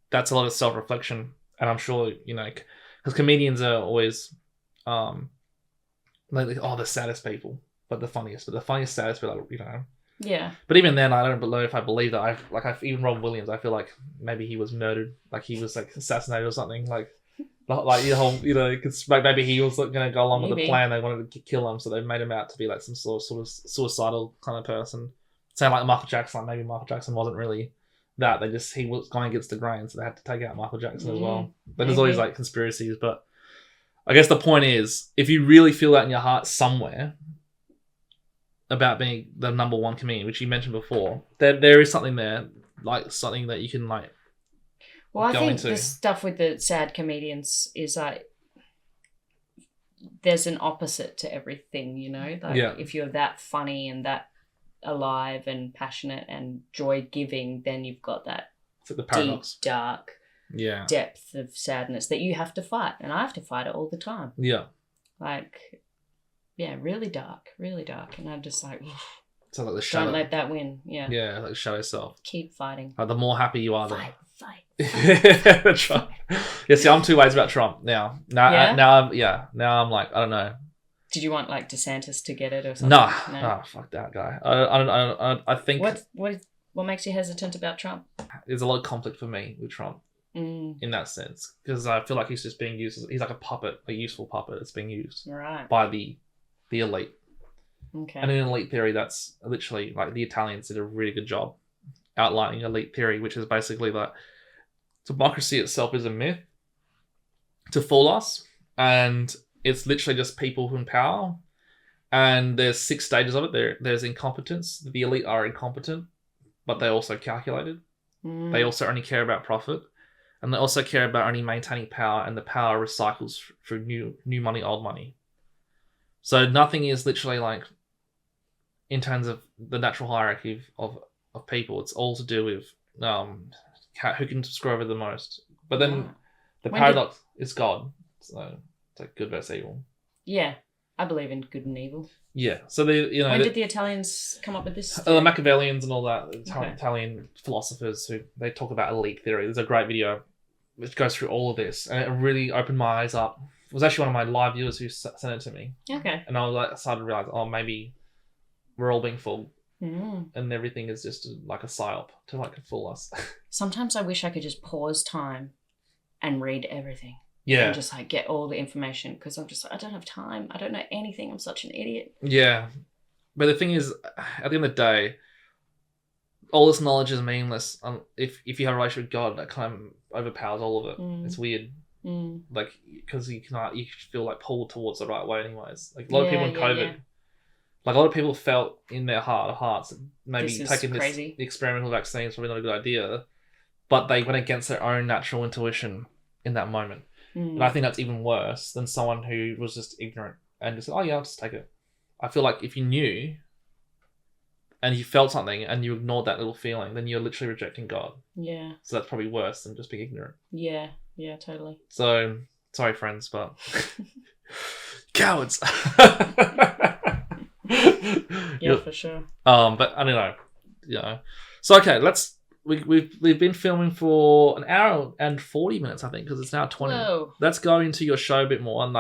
that's a lot of self-reflection, and I'm sure, you know, because comedians are always like, the saddest people, but the funniest, saddest, but, like, you know. Yeah. But even then, I don't know if I believe that. Even Robin Williams, I feel like maybe he was murdered, like he was, like, assassinated or something, like the whole, you know, because maybe he was going to go along with the plan. They wanted to kill him, so they made him out to be like some sort of suicidal kind of person. Saying like Michael Jackson, like maybe Michael Jackson wasn't really that. He was going against the grain, so they had to take out Michael Jackson as well. But there's always like conspiracies. But I guess the point is, if you really feel that in your heart somewhere about being the number one comedian, which you mentioned before, there is something there, like something that you can like. Well, I think the stuff with the sad comedians is like there's an opposite to everything, you know? Like, if you're that funny and that alive and passionate and joy-giving, then you've got that the paradox. Deep, dark depth of sadness that you have to fight. And I have to fight it all the time. Yeah. Like, yeah, really dark. And I'm just like, so like the shadow. Don't let that win. Yeah. Yeah, like shadow self. Keep fighting. Like the more happy you are, fight. Trump. Yeah, see, I'm two ways about Trump now. Now I'm like, I don't know. Did you want like DeSantis to get it or something? No. Oh, fuck that guy. I think. What makes you hesitant about Trump? There's a lot of conflict for me with Trump in that sense, because I feel like he's just being used. He's like a puppet, a useful puppet that's being used by the elite. Okay. And in elite theory, that's literally like the Italians did a really good job outlining elite theory, which is basically that democracy itself is a myth to fool us, and it's literally just people in power. And there's 6 stages of it. There's incompetence. The elite are incompetent, but they're also calculated. They also only care about profit, and they also care about only maintaining power, and the power recycles through new money, old money. So nothing is literally like in terms of the natural hierarchy of people. It's all to do with who can screw over the most. But then the paradox is God. So it's like good versus evil. Yeah, I believe in good and evil. Yeah. So when did the Italians come up with this? The Machiavellians and all that Italian philosophers who they talk about elite theory. There's a great video which goes through all of this, and it really opened my eyes up. It was actually one of my live viewers who sent it to me. Okay. And I started to realize, maybe we're all being fooled, and everything is just like a psyop to like fool us. Sometimes I wish I could just pause time and read everything. Yeah. And just like get all the information, because I'm just like, I don't have time. I don't know anything. I'm such an idiot. Yeah. But the thing is, at the end of the day, all this knowledge is meaningless if you have a relationship with God. That kind of overpowers all of it. It's weird. Like, because you feel like pulled towards the right way anyways. Like a lot of people in COVID, like a lot of people felt in their heart of hearts that maybe taking this experimental vaccine is probably not a good idea, but they went against their own natural intuition in that moment. And I think that's even worse than someone who was just ignorant and just said, oh yeah, I'll just take it. I feel like if you knew and you felt something and you ignored that little feeling, then you're literally rejecting God. Yeah. So that's probably worse than just being ignorant. Yeah, totally. So, sorry friends, but cowards. Yeah, for sure. But I don't know. So okay, we've been filming for an hour and 40 minutes, I think, because it's now 20. Whoa. Let's go into your show a bit more and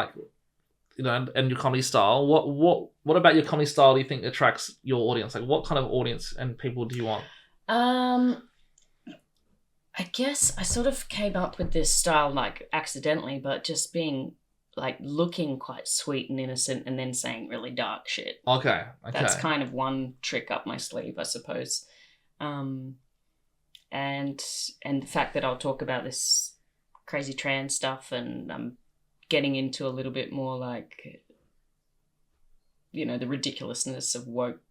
and your comedy style. What about your comedy style do you think attracts your audience? Like, what kind of audience and people do you want? I guess I sort of came up with this style like accidentally, but just being like looking quite sweet and innocent and then saying really dark shit. Okay. That's kind of one trick up my sleeve, I suppose. And the fact that I'll talk about this crazy trans stuff, and I'm getting into a little bit more like, the ridiculousness of woke,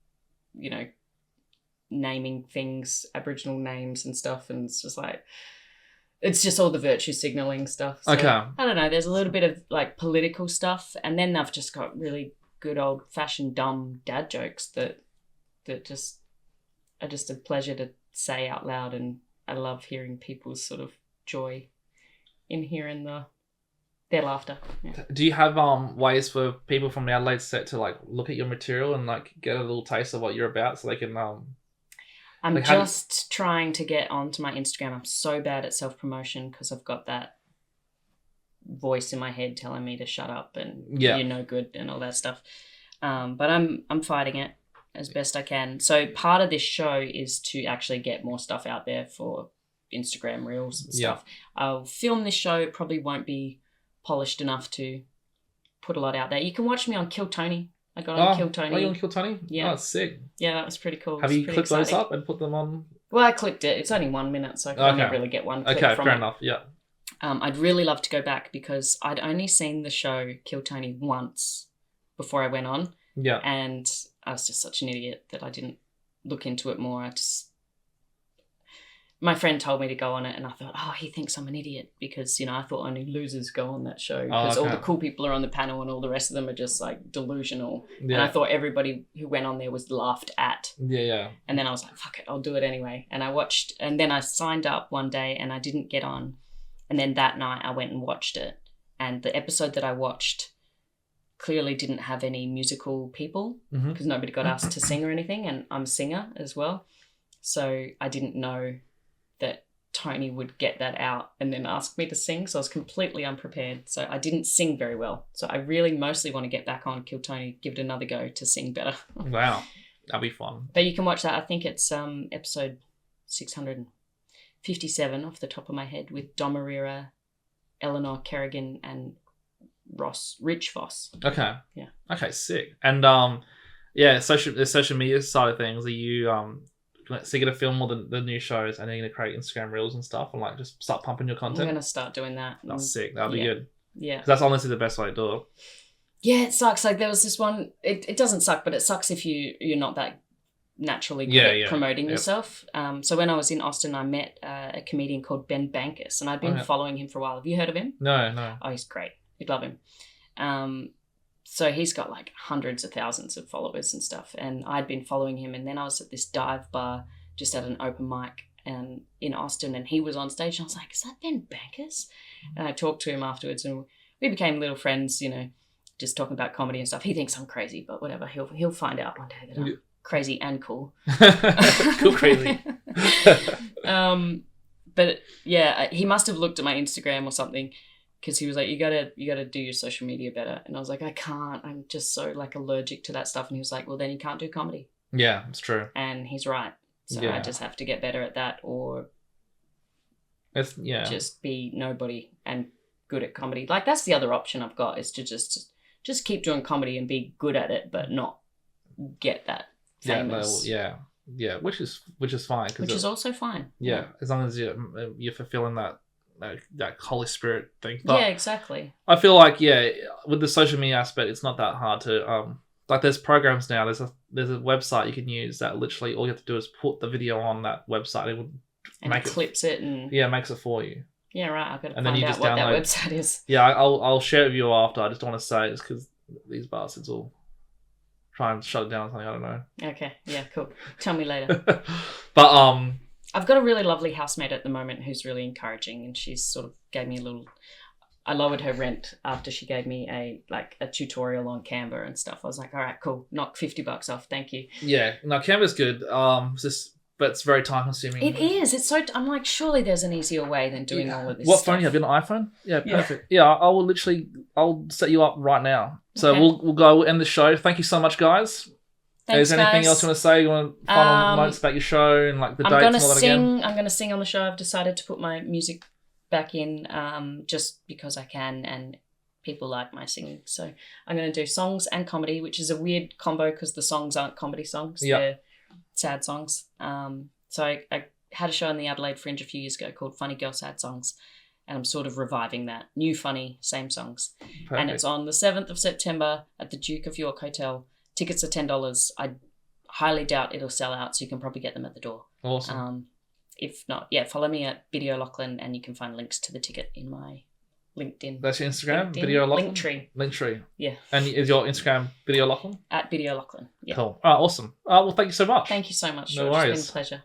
naming things, Aboriginal names and stuff, and it's just like, it's just all the virtue signaling stuff. So, okay. I don't know, there's a little bit of like political stuff, and then I've just got really good old fashioned dumb dad jokes that just are just a pleasure to say out loud, and I love hearing people's sort of joy in hearing their laughter. Yeah. Do you have ways for people from the Adelaide set to like look at your material and like get a little taste of what you're about, so they can I'm like just trying to get onto my Instagram. I'm so bad at self-promotion because I've got that voice in my head telling me to shut up and you're no good and all that stuff. But I'm fighting it as best I can. So part of this show is to actually get more stuff out there for Instagram Reels and stuff. I'll film this show. It probably won't be polished enough to put a lot out there. You can watch me on Kill Tony. I got on Kill Tony. Are you on Kill Tony? Yeah. Oh, that's sick. Yeah, that was pretty cool. Have you clipped those up and put them on? Well, I clipped it. It's only 1 minute, so I can only really get one clip from it. Fair enough, yeah. I'd really love to go back because I'd only seen the show Kill Tony once before I went on. Yeah. And I was just such an idiot that I didn't look into it more. My friend told me to go on it, and I thought, he thinks I'm an idiot because, I thought only losers go on that show because all the cool people are on the panel and all the rest of them are just like delusional. Yeah. And I thought everybody who went on there was laughed at. Yeah. And then I was like, fuck it, I'll do it anyway. And I watched, and then I signed up one day and I didn't get on. And then that night I went and watched it. And the episode that I watched clearly didn't have any musical people because nobody got asked to sing or anything. And I'm a singer as well. So I didn't know that Tony would get that out and then ask me to sing. So I was completely unprepared. So I didn't sing very well. So I really mostly want to get back on Kill Tony, give it another go to sing better. Wow. That'll be fun. But you can watch that. I think it's episode 657 off the top of my head with Domarira, Eleanor Kerrigan and Rich Voss. Okay. Yeah. Okay, sick. And the social media side of things, are you so you're going to film all the new shows and then you're going to create Instagram Reels and stuff and like just start pumping your content? I'm going to start doing that. That's sick. That'll be good. Yeah. Because that's honestly the best way to do it. Yeah, it sucks. Like there was this one, it doesn't suck, but it sucks if you're not that naturally good at promoting yourself. So when I was in Austin, I met a comedian called Ben Bankus, and I'd been following him for a while. Have you heard of him? No. Oh, he's great. You'd love him. So he's got like hundreds of thousands of followers and stuff. And I'd been following him. And then I was at this dive bar just at an open mic in Austin, and he was on stage. And I was like, is that Ben Bankers? And I talked to him afterwards, and we became little friends, you know, just talking about comedy and stuff. He thinks I'm crazy, but whatever. He'll find out one day that I'm crazy and cool. Cool, crazy. But yeah, he must have looked at my Instagram or something, because he was like, you gotta do your social media better. And I was like, I can't. I'm just so like allergic to that stuff. And he was like, well, then you can't do comedy. Yeah, it's true. And he's right. So I just have to get better at that, or just be nobody and good at comedy. Like, that's the other option I've got, is to just keep doing comedy and be good at it, but not get that famous. Yeah, which is fine. Which is also fine. Yeah, as long as you're fulfilling that Holy Spirit thing. But yeah, exactly. I feel like with the social media aspect, it's not that hard to like, there's programs now. There's a website you can use that literally all you have to do is put the video on that website. It will clips it and makes it for you. Yeah, right. I've got to find out what that website is. Yeah, I'll share it with you after. I just don't want to say it just because these bastards will try and shut it down or something. I don't know. Okay. Yeah. Cool. Tell me later. But I've got a really lovely housemate at the moment who's really encouraging, and she's sort of gave me a little. I lowered her rent after she gave me a tutorial on Canva and stuff. I was like, all right, cool. Knock $50 off. Thank you. Yeah. No, Canva's good. But it's very time consuming. It is. It's so. I'm like, surely there's an easier way than doing all of this. What phone do you have? You have an iPhone? Yeah, perfect. Yeah, I'll set you up right now. So Okay. we'll go end the show. Thank you so much, guys. Thanks, Is there anything guys. else you want to say? You want final notes about your show and like the dates and all that again? I'm gonna sing on the show. I've decided to put my music back in, just because I can, and people like my singing. So I'm gonna do songs and comedy, which is a weird combo because the songs aren't comedy songs. Yeah. They're sad songs. So I had a show in the Adelaide Fringe a few years ago called Funny Girl Sad Songs, and I'm sort of reviving that. New funny, same songs. Perfect. And it's on the 7th of September at the Duke of York Hotel. Tickets are $10. I highly doubt it'll sell out, so you can probably get them at the door. Awesome. If not, follow me at Biddy O'Loughlin, and you can find links to the ticket in my LinkedIn. That's your Instagram, Biddy O'Loughlin? Linktree. Yeah. And is your Instagram Biddy O'Loughlin? At Biddy O'Loughlin. Yeah. Cool. All right, awesome. Well, thank you so much. Thank you so much, No George. worries. It's been a pleasure.